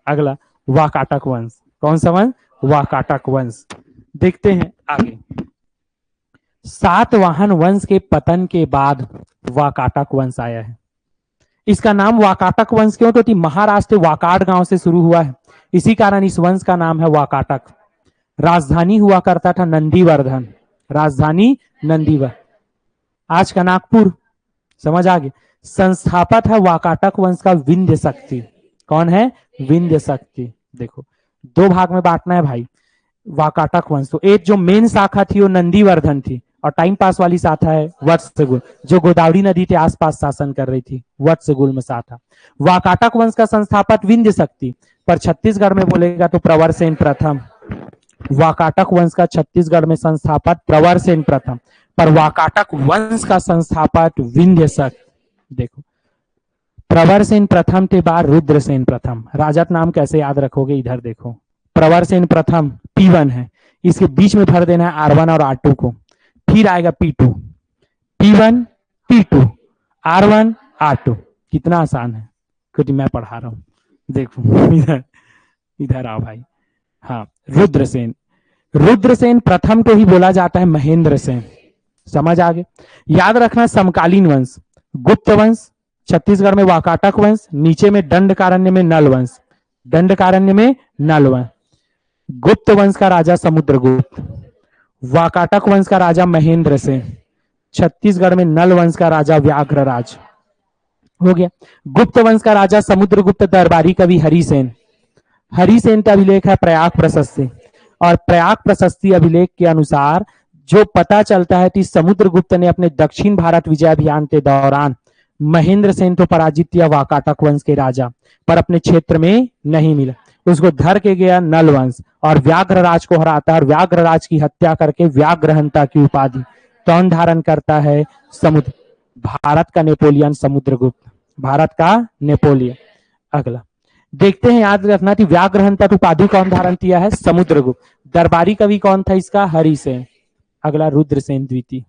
अगला वाकाटक वंश, कौन सा वंश? वाकाटक वंश। देखते हैं आगे। सातवाहन वंश के पतन के बाद वाकाटक वंश आया है। इसका नाम वाकाटक वंश क्यों? तो महाराष्ट्र वाकाट गांव से शुरू हुआ है, इसी कारण इस वंश का नाम है वाकाटक। राजधानी हुआ करता था नंदीवर्धन, राजधानी नंदीवर्धन, आज का नागपुर। समझ आ गया। संस्थापक है वाकाटक वंश का विंध्य शक्ति। कौन है? विंध्य शक्ति। देखो दो भाग में बांटना है भाई वाकाटक वंश। तो एक जो मेन शाखा थी वो नंदीवर्धन थी, और टाइम पास वाली शाखा है वत्सगुल, जो गोदावरी नदी के आसपास शासन कर रही थी, वत्सगुल में शाखा। वाकाटक वंश का संस्थापक विंध्य शक्ति, पर छत्तीसगढ़ में बोलेगा तो प्रवरसेन प्रथम। वाकाटक वंश का छत्तीसगढ़ में संस्थापक प्रवरसेन प्रथम, पर वाकाटक वंश का संस्थापक विंध्य शक्ति। देखो प्रवरसेन प्रथम के बाद रुद्रसेन प्रथम। राजत नाम कैसे याद रखोगे? इधर देखो, प्रवरसेन प्रथम P1 है, इसके बीच में भर देना है R1 और R2 को, फिर आएगा P2, P1 P2 R1 R2। कितना आसान है, क्योंकि मैं पढ़ा रहा हूं। देखो इधर इधर आओ भाई। हाँ, रुद्रसेन, रुद्रसेन प्रथम को ही बोला जाता है महेंद्र सेन। समझ आ गए? याद रखना समकालीन वंश, गुप्त वंश छत्तीसगढ़ में वाकाटक वंश, नीचे में दंडकारण्य में नल वंश, दंडकारण्य में नल वंश। गुप्त वंश का राजा समुद्रगुप्त, वाकाटक वंश का राजा महेंद्र सेन, छत्तीसगढ़ में नल वंश का राजा व्याघ्रराज। हो गया। गुप्त वंश का राजा समुद्रगुप्त दरबारी कवि हरिसेन। हरिसेन का अभिलेख है प्रयाग प्रशस्ति, और प्रयाग प्रशस्ति अभिलेख के अनुसार जो पता चलता है कि समुद्रगुप्त ने अपने दक्षिण भारत विजय अभियान के दौरान महेंद्र सेन को पराजित किया, वाकाटक वंश के राजा, पर अपने क्षेत्र में नहीं मिला। उसको धर के गया नल वंश और व्याघ्रराज को हराता है, और व्याघ्रराज की हत्या करके व्याघ्रहंता की उपाधि कौन धारण करता है? समुद्र, भारत का नेपोलियन समुद्रगुप्त, भारत का नेपोलियन। अगला देखते हैं, याद रखना कि व्याघ्रहंता उपाधि कौन धारण किया है? समुद्रगुप्त। दरबारी कवि कौन था इसका? हरिसेन। अगला रुद्रसेन द्वितीय,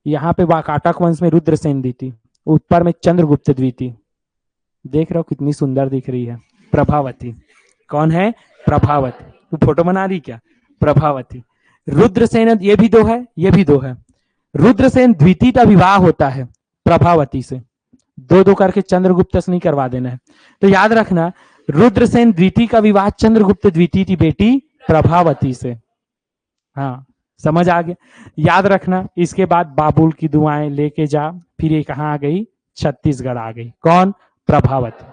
यहाँ पे वाकाटक वंश में रुद्रसेन द्वितीय, ऊपर में चंद्रगुप्त द्वितीय। देख रहे हो कितनी सुंदर दिख रही है, प्रभावती। कौन है? प्रभावती। तू फोटो बना रही क्या? प्रभावती। रुद्रसेन, ये भी दो है, ये भी दो है। रुद्रसेन द्वितीय का विवाह होता है प्रभावती से, दो दो करके चंद्रगुप्त से नहीं करवा देना है। तो याद रखना रुद्रसेन द्वितीय का विवाह चंद्रगुप्त द्वितीय की बेटी प्रभावती से। हाँ, समझ आ गया? याद रखना। इसके बाद बाबुल की दुआएं लेके जा, फिर ये कहाँ आ गई? छत्तीसगढ़ आ गई। कौन? प्रभावती।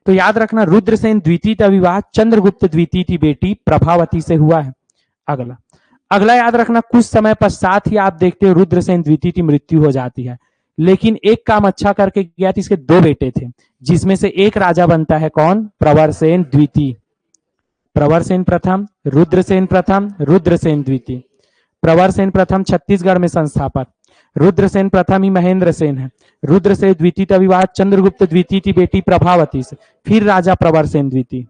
तो याद रखना रुद्रसेन द्वितीय का विवाह चंद्रगुप्त द्वितीय की बेटी प्रभावती से हुआ है। अगला अगला याद रखना, कुछ समय पश्चात ही आप देखते हो रुद्रसेन द्वितीय की मृत्यु हो जाती है, लेकिन एक काम अच्छा करके गया था, इसके दो बेटे थे, जिसमें से एक राजा बनता है कौन? प्रवरसेन द्वितीय। प्रवरसेन प्रथम, रुद्रसेन प्रथम, रुद्रसेन द्वितीय। प्रवरसेन प्रथम छत्तीसगढ़ में संस्थापक, रुद्रसेन प्रथम ही महेंद्र सेन है। रुद्रसेन द्वितीय का विवाह चंद्रगुप्त द्वितीय की बेटी प्रभावती से, फिर राजा प्रवरसेन द्वितीय।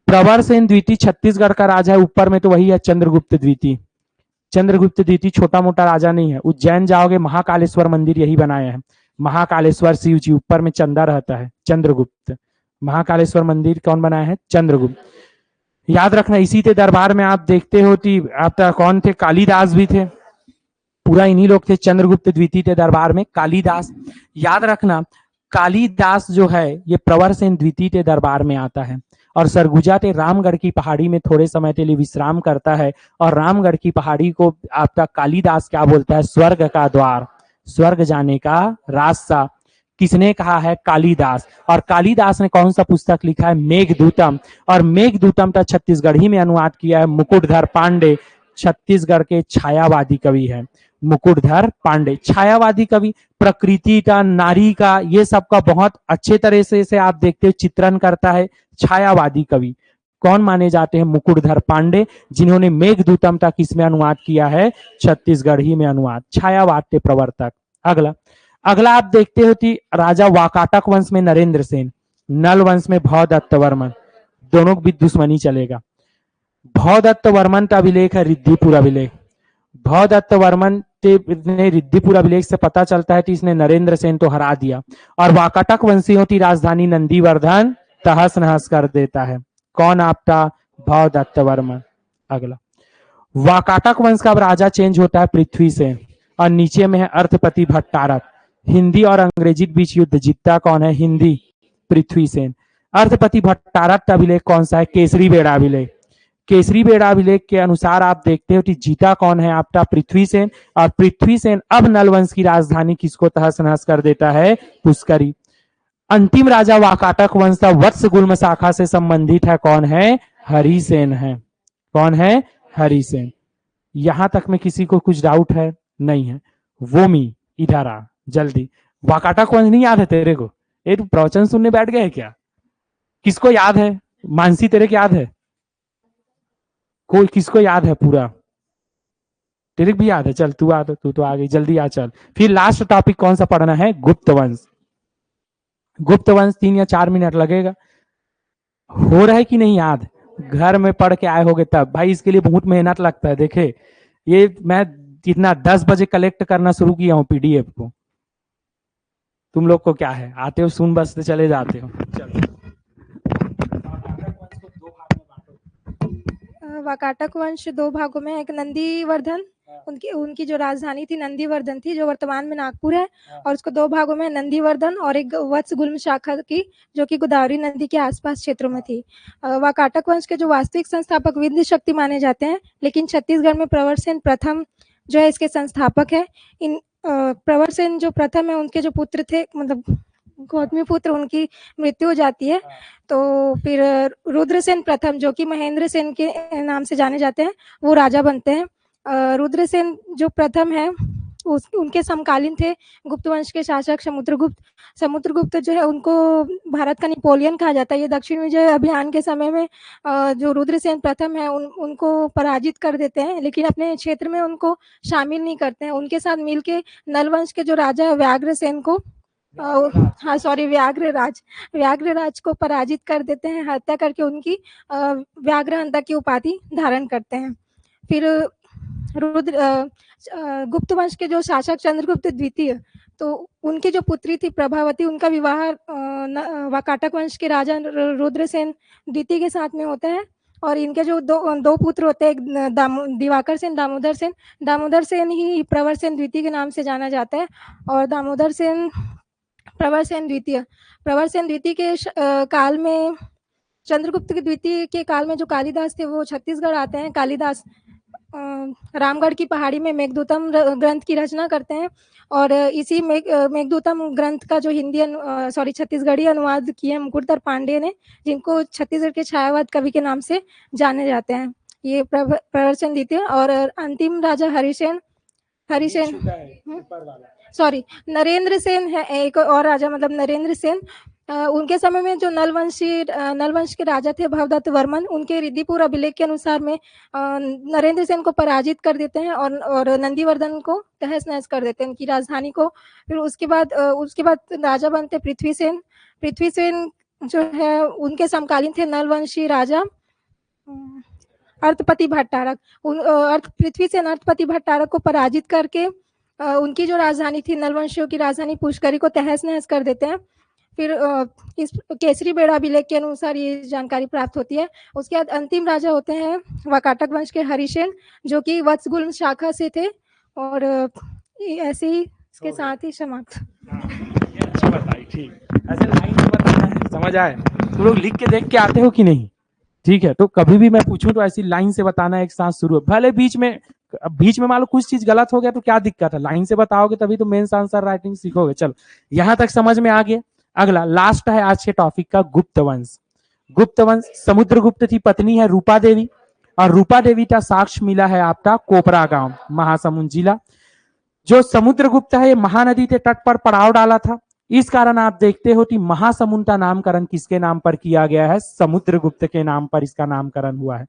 प्रवरसेन द्वितीय छत्तीसगढ़ का राजा है, ऊपर में तो वही है चंद्रगुप्त द्वितीय। चंद्रगुप्त द्वितीय छोटा मोटा राजा नहीं है। उज्जैन जाओगे महाकालेश्वर मंदिर यही बनाया है, महाकालेश्वर शिव जी, ऊपर में चंदा रहता है, चंद्रगुप्त। महाकालेश्वर मंदिर कौन बनाया है? चंद्रगुप्त। याद रखना इसी के दरबार में आप देखते हो कि आपका कौन थे, कालिदास भी थे, पूरा इन्हीं लोग थे चंद्रगुप्त द्वितीय के दरबार में। कालिदास, याद रखना कालिदास जो है ये प्रवर सेन द्वितीय के दरबार में आता है और सरगुजा के रामगढ़ की पहाड़ी में थोड़े समय के लिए विश्राम करता है। और रामगढ़ की पहाड़ी को आपका कालिदास क्या बोलता है, स्वर्ग का द्वार, स्वर्ग जाने का रास्ता। किसने कहा है, कालिदास। और कालिदास ने कौन सा पुस्तक लिखा है, मेघदूतम। और मेघदूतम का छत्तीसगढ़ी में अनुवाद किया है मुकुटधर पांडे, छत्तीसगढ़ के छायावादी कवि है मुकुटधर पांडे। छायावादी कवि प्रकृति का, नारी का, ये सब का बहुत अच्छे तरह से आप देखते हो चित्रण करता है। छायावादी कवि कौन माने जाते हैं, मुकुटधर पांडे, जिन्होंने मेघदूतम तक इसमें अनुवाद किया है, छत्तीसगढ़ी में अनुवाद, छायावाद के प्रवर्तक। अगला आप देखते हो कि राजा वाकाटक वंश में नरेंद्र सेन, नल वंश में भौदत्त वर्मन, दोनों की दुश्मनी चलेगा। भौदत्त वर्मन का अभिलेख है रिद्धिपुर अभिलेख। भौदत्त वर्मन ने रिद्धिपुर अभिलेख से पता चलता है कि इसने नरेंद्र सेन तो हरा दिया और वाकाटक वंशियों की राजधानी नंदीवर्धन तहस नहस कर देता है। कौन आपका, भौदत्त वर्मन। अगला वाकाटक वंश का राजा चेंज होता है पृथ्वी सेन और नीचे में है अर्थपति भट्टारक। हिंदी और अंग्रेजी के बीच युद्ध जीतता कौन है, हिंदी, पृथ्वी सेन। अर्थपति भट्टारक का अभिलेख कौन सा है, केसरी बेड़ा अभिलेख। केसरी बेड़ा अभिलेख के अनुसार आप देखते हो कि जीता कौन है आपका, पृथ्वी सेन। और पृथ्वी सेन अब नलवंश की राजधानी किसको तहस नहस कर देता है, पुष्करी। अंतिम राजा वाकाटक वंश का वत्स गुल्म शाखा से संबंधित है, कौन है, हरिसेन है। कौन है, हरिसेन। यहां तक में किसी को कुछ डाउट है, नहीं है। वोमी इधर आ जल्दी। वाकाटक वंश नहीं याद है तेरे को, ये तू प्रवचन सुनने बैठ गया है क्या? किसको याद है, मानसी तेरे को याद है, कोई किसको याद है पूरा? तेरे भी याद है, चल तू आ, तू तो आ गई, जल्दी आ चल। फिर लास्ट टॉपिक कौन सा पढ़ना है, गुप्त वंश। गुप्त वंश 3 या 4 मिनट लगेगा। हो रहा है कि नहीं याद, घर में पढ़ के आए होगे तब। भाई इसके लिए बहुत मेहनत लगता है। देखे ये मैं कितना 10 बजे कलेक्ट करना शुरू किया हूँ पीडीएफ को। तुम लोग को क्या है, आते हो सुन बसते चले जाते हो। चलो वाकाटक वंश 2 भागों में है। एक नंदीवर्धन, उनकी जो राजधानी थी नंदीवर्धन थी, जो वर्तमान में नागपुर है, और उसको 2 भागों में नंदीवर्धन और एक वत्स गुल्म शाखा की, जो कि गोदावरी नदी के आसपास क्षेत्रों में थी। वाकाटक वंश के जो वास्तविक संस्थापक विंध्य शक्ति माने जाते हैं, लेकिन छत्तीसगढ़ में प्रवर सेन प्रथम जो है इसके संस्थापक है। इन प्रवर सेन जो प्रथम है, उनके जो पुत्र थे, मतलब गौतमी पुत्र, उनकी मृत्यु हो जाती है। तो फिर रुद्रसेन प्रथम, जो कि महेंद्र सेन के नाम से जाने जाते हैं, वो राजा बनते हैं। रुद्रसेन जो प्रथम है उनके समकालीन थे गुप्त वंश के शासक समुद्रगुप्त। समुद्रगुप्त जो है उनको भारत का नेपोलियन कहा जाता है। ये दक्षिण विजय अभियान के समय में जो रुद्रसेन प्रथम है उनको पराजित कर देते हैं, लेकिन अपने क्षेत्र में उनको शामिल नहीं करते हैं। उनके साथ मिलके नलवंश के जो राजा व्याघ्रसेन को व्याघ्रराज को पराजित कर देते हैं, हत्या करके उनकी व्याघ्रहंता की उपाधि धारण करते हैं। फिर गुप्त वंश के जो शासक चंद्रगुप्त द्वितीय, तो उनकी जो पुत्री थी प्रभावती, उनका विवाह वाकाटक वंश के राजा रुद्रसेन द्वितीय के साथ में होता है। और इनके जो दो पुत्र होते हैं, एक दिवाकर सेन, दामोदर सेन। दामोदर सेन ही प्रवर सेन द्वितीय के नाम से जाना जाता है, और दामोदर सेन प्रवर सेन द्वितीय के काल में, चंद्रगुप्त के द्वितीय के काल में जो कालिदास थे वो छत्तीसगढ़ आते हैं। कालिदास रामगढ़ की पहाड़ी में मेघदूतम ग्रंथ की रचना करते हैं, और इसी मेघदूतम ग्रंथ का जो छत्तीसगढ़ी अनुवाद किए मुकुटधर पांडे ने, जिनको छत्तीसगढ़ के छायावाद कवि के नाम से जाने जाते हैं। ये प्रवर सेन द्वितीय। और अंतिम राजा नरेंद्र सेन है एक और राजा, मतलब नरेंद्र सेन। उनके समय में जो नलवंश के राजा थे भवदत्त वर्मन, उनके रिद्धिपुर अभिलेख के अनुसार में नरेंद्र सेन को पराजित कर देते हैं और नंदीवर्धन को तहस नहस कर देते हैं, उनकी राजधानी को। फिर उसके बाद राजा बनते पृथ्वी सेन जो है उनके समकालीन थे नलवंशी राजा अर्थपति भट्टारक। पृथ्वी सेन अर्थपति भट्टारक को पराजित करके उनकी जो राजधानी थी, नलवंशियों की राजधानी पुष्करी को तहस नहस कर देते हैं। फिर इस केसरी बेड़ा अभिलेख के अनुसार ये जानकारी प्राप्त होती है। उसके बाद अंतिम राजा होते हैं वाकाटक वंश के हरिसेन, जो कि वत्सगुल्म शाखा से थे, और ऐसे ही इसके साथ ही समाप्त। ये अच्छा बताई, ठीक। ऐसे लाइन से बताना है, समझ आए? तुम लोग लिख के देख के आते हो कि नहीं? ठीक है, तो कभी भी मैं पूछूं तो ऐसी लाइन से बताना, एक साथ शुरू। भले बीच में मान लो कुछ चीज गलत हो गया तो क्या दिक्कत है, लाइन से बताओगे तभी तो मेंस आंसर राइटिंग सीखोगे। चलो, यहां तक समझ में आ गया। अगला लास्ट है आज के टॉपिक का गुप्त वंश। गुप्त वंश, समुद्रगुप्त की पत्नी है रूपा देवी, और रूपा देवी का साक्ष्य मिला है आपका कोपरा गांव, महासमुंद जिला। जो समुद्रगुप्त है ये महानदी के तट पर पड़ाव डाला था, इस कारण आप देखते हो कि महासमुंद का नामकरण किसके नाम पर किया गया है? समुद्रगुप्त के नाम पर इसका नामकरण हुआ है।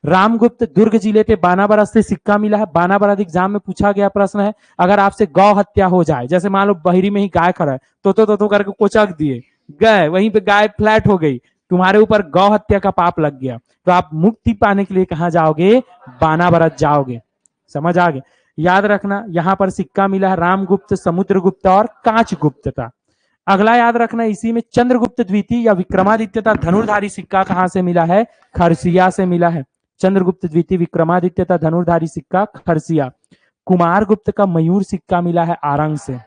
रामगुप्त, दुर्ग जिले के बानाबरस से सिक्का मिला है। बानाबरस एग्जाम में पूछा गया प्रश्न है, अगर आपसे गौ हत्या हो जाए, जैसे मान लो बहिरी में ही गाय खड़ा है, तो करके कोचक दिए, गए वहीं पे गाय फ्लैट हो गई, तुम्हारे ऊपर गौ हत्या का पाप लग गया, तो आप मुक्ति पाने के लिए कहां जाओगे? बानाबरस जाओगे। समझ आ गए? याद रखना, यहां पर सिक्का मिला है रामगुप्त, समुद्रगुप्त और कांचगुप्त का। अगला याद रखना, इसी में चंद्रगुप्त द्वितीय या विक्रमादित्य का धनुर्धारी सिक्का कहां से मिला है? खरसिया से मिला है। चंद्रगुप्त द्वितीय विक्रमादित्य का धनुर्धारी सिक्का खरसिया। कुमार गुप्त का मयूर सिक्का मिला है आरंग से।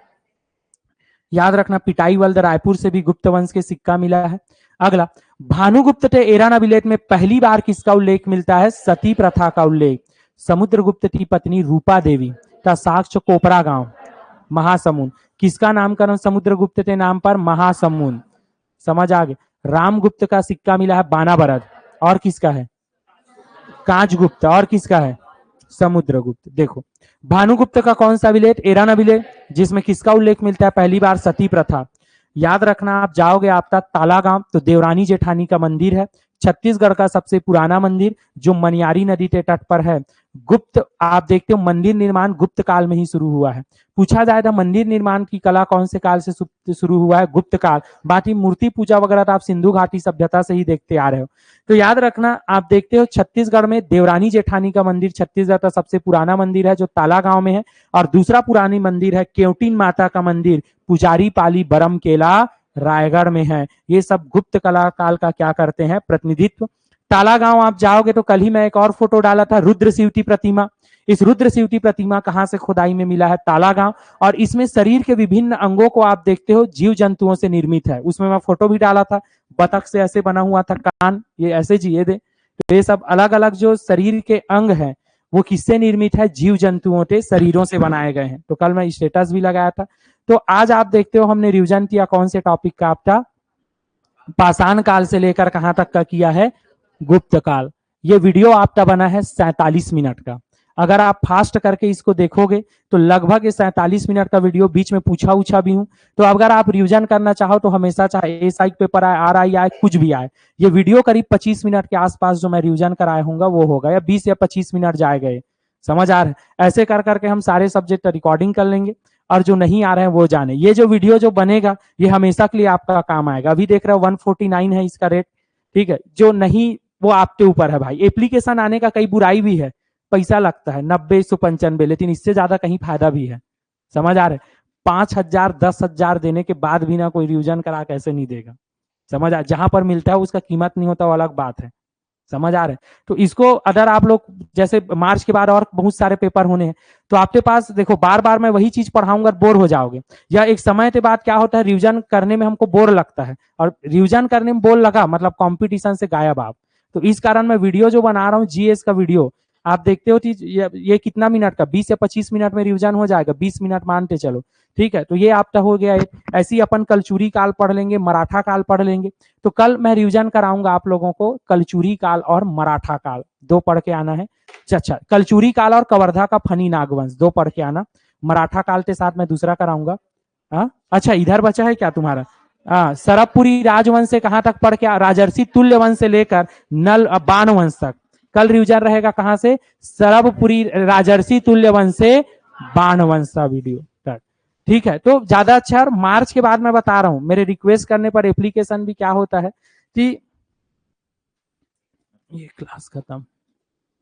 याद रखना, पिटाई वल्द रायपुर से भी गुप्त वंश के सिक्का मिला है। अगला, भानुगुप्त के एरान अभिलेख में पहली बार किसका उल्लेख मिलता है? सती प्रथा का उल्लेख। समुद्रगुप्त की पत्नी रूपा देवी का साक्ष्य कोपरा गांव, महासमुंद। किसका नामकरण समुद्रगुप्त के नाम पर? महासमुंद। समझ आ गए? रामगुप्त का सिक्का मिला है बानाबरस, और किसका है? कांचगुप्त, और किसका है? समुद्रगुप्त। देखो, भानुगुप्त का कौन सा अभिलेख? एरान अभिलेख, जिसमें किसका उल्लेख मिलता है पहली बार? सती प्रथा। याद रखना, आप जाओगे आपका ताला गांव तो देवरानी जेठानी का मंदिर है, छत्तीसगढ़ का सबसे पुराना मंदिर जो मनियारी नदी के तट पर है। गुप्त, आप देखते हो मंदिर निर्माण गुप्त काल में ही शुरू हुआ है। पूछा जाए तो मंदिर निर्माण की कला कौन से काल से शुरू हुआ है? गुप्त काल। बाकी मूर्ति पूजा वगैरह तो आप सिंधु घाटी सभ्यता से ही देखते आ रहे हो। तो याद रखना, आप देखते हो छत्तीसगढ़ में देवरानी जेठानी का मंदिर छत्तीसगढ़ का सबसे पुराना मंदिर है जो ताला गांव में है, और दूसरा पुरानी मंदिर है केवटीन माता का मंदिर, पुजारी पाली बरमकेला रायगढ़ में है। ये सब गुप्त कला काल का क्या करते हैं? प्रतिनिधित्व। ताला गांव आप जाओगे तो कल ही मैं एक और फोटो डाला था, रुद्र शिव की प्रतिमा। इस रुद्र शिव की प्रतिमा कहां से खुदाई में मिला है? ताला गांव। और इसमें शरीर के विभिन्न अंगों को आप देखते हो जीव जंतुओं से निर्मित है। उसमें मैं फोटो भी डाला था, बतख से ऐसे बना हुआ था कान, ये ऐसे जिए दे। तो ये सब अलग अलग जो शरीर के अंग हैं वो किससे निर्मित है? जीव जंतुओं के शरीरों से बनाए गए हैं। तो कल मैं स्टेटस भी लगाया था। तो आज आप देखते हो हमने रिविजन किया कौन से टॉपिक का? आपका पाषाण काल से लेकर कहां तक का किया है? गुप्त काल। ये वीडियो आपका बना है 47 मिनट का। अगर आप फास्ट करके इसको देखोगे तो लगभग 47 मिनट का वीडियो, बीच में पूछा भी हूं। तो अगर आप रिवीजन करना चाहो तो हमेशा, चाहे एसआई पेपर आए, आरआई आए, कुछ भी आए, ये वीडियो करीब 25 मिनट के आसपास जो मैं रिवीजन कराया हूंगा वो होगा, या 20 या 25 मिनट जाएगा। समझ आ रहा है? ऐसे कर करके हम सारे सब्जेक्ट रिकॉर्डिंग कर लेंगे, और जो नहीं आ रहे हैं वो जाने। ये जो वीडियो जो बनेगा ये हमेशा के लिए आपका काम आएगा। अभी देख रहे हो 149 है इसका रेट, ठीक है। जो नहीं वो आपके ऊपर है भाई। एप्लीकेशन आने का कई बुराई भी है, पैसा लगता है 90, 195, लेकिन इससे ज्यादा कहीं फायदा भी है। समझ आ रहे? 5,000, 10,000 देने के बाद भी ना कोई रिविजन करा कैसे नहीं देगा? समझ आ? जहां पर मिलता है उसका कीमत नहीं होता, वो अलग बात है। समझ आ रहे? तो इसको अगर आप लोग, जैसे मार्च के बाद और बहुत सारे पेपर होने हैं, तो आपके पास देखो बार बार मैं वही चीज पढ़ाऊंगा, बोर हो जाओगे। या एक समय के बाद क्या होता है, रिविजन करने में हमको बोर लगता है, और रिविजन करने में बोर लगा मतलब कंपटीशन से गायब आप। तो इस कारण मैं वीडियो जो बना रहा हूँ जीएस का वीडियो, आप देखते हो ये कितना मिनट का? 20 या 25 मिनट में रिविजन हो जाएगा, 20 मिनट मानते चलो, ठीक है। तो ये आपका हो गया। ऐसे ही अपन कलचुरी काल पढ़ लेंगे, मराठा काल पढ़ लेंगे। तो कल मैं रिविजन कराऊंगा आप लोगों को कलचुरी काल और मराठा काल, दो पढ़ के आना है। अच्छा, कलचुरी काल और कवर्धा का फनी नागवंश दो पढ़ के आना। मराठा काल के साथ मैं दूसरा कराऊंगा। अच्छा, इधर बचा है क्या तुम्हारा? सरबपुरी राजवंश से कहां तक पढ़ के? राजर्षि तुल्य वंश से लेकर नल बाण वंश तक। कल रिविजन रहेगा कहां से? सरबपुरी राजर्षि तुल्य वंश से बाण वंश का वीडियो तक, ठीक है। तो ज्यादा अच्छा। और मार्च के बाद मैं बता रहा हूं, मेरे रिक्वेस्ट करने पर एप्लीकेशन भी क्या होता है कि ये क्लास खत्म।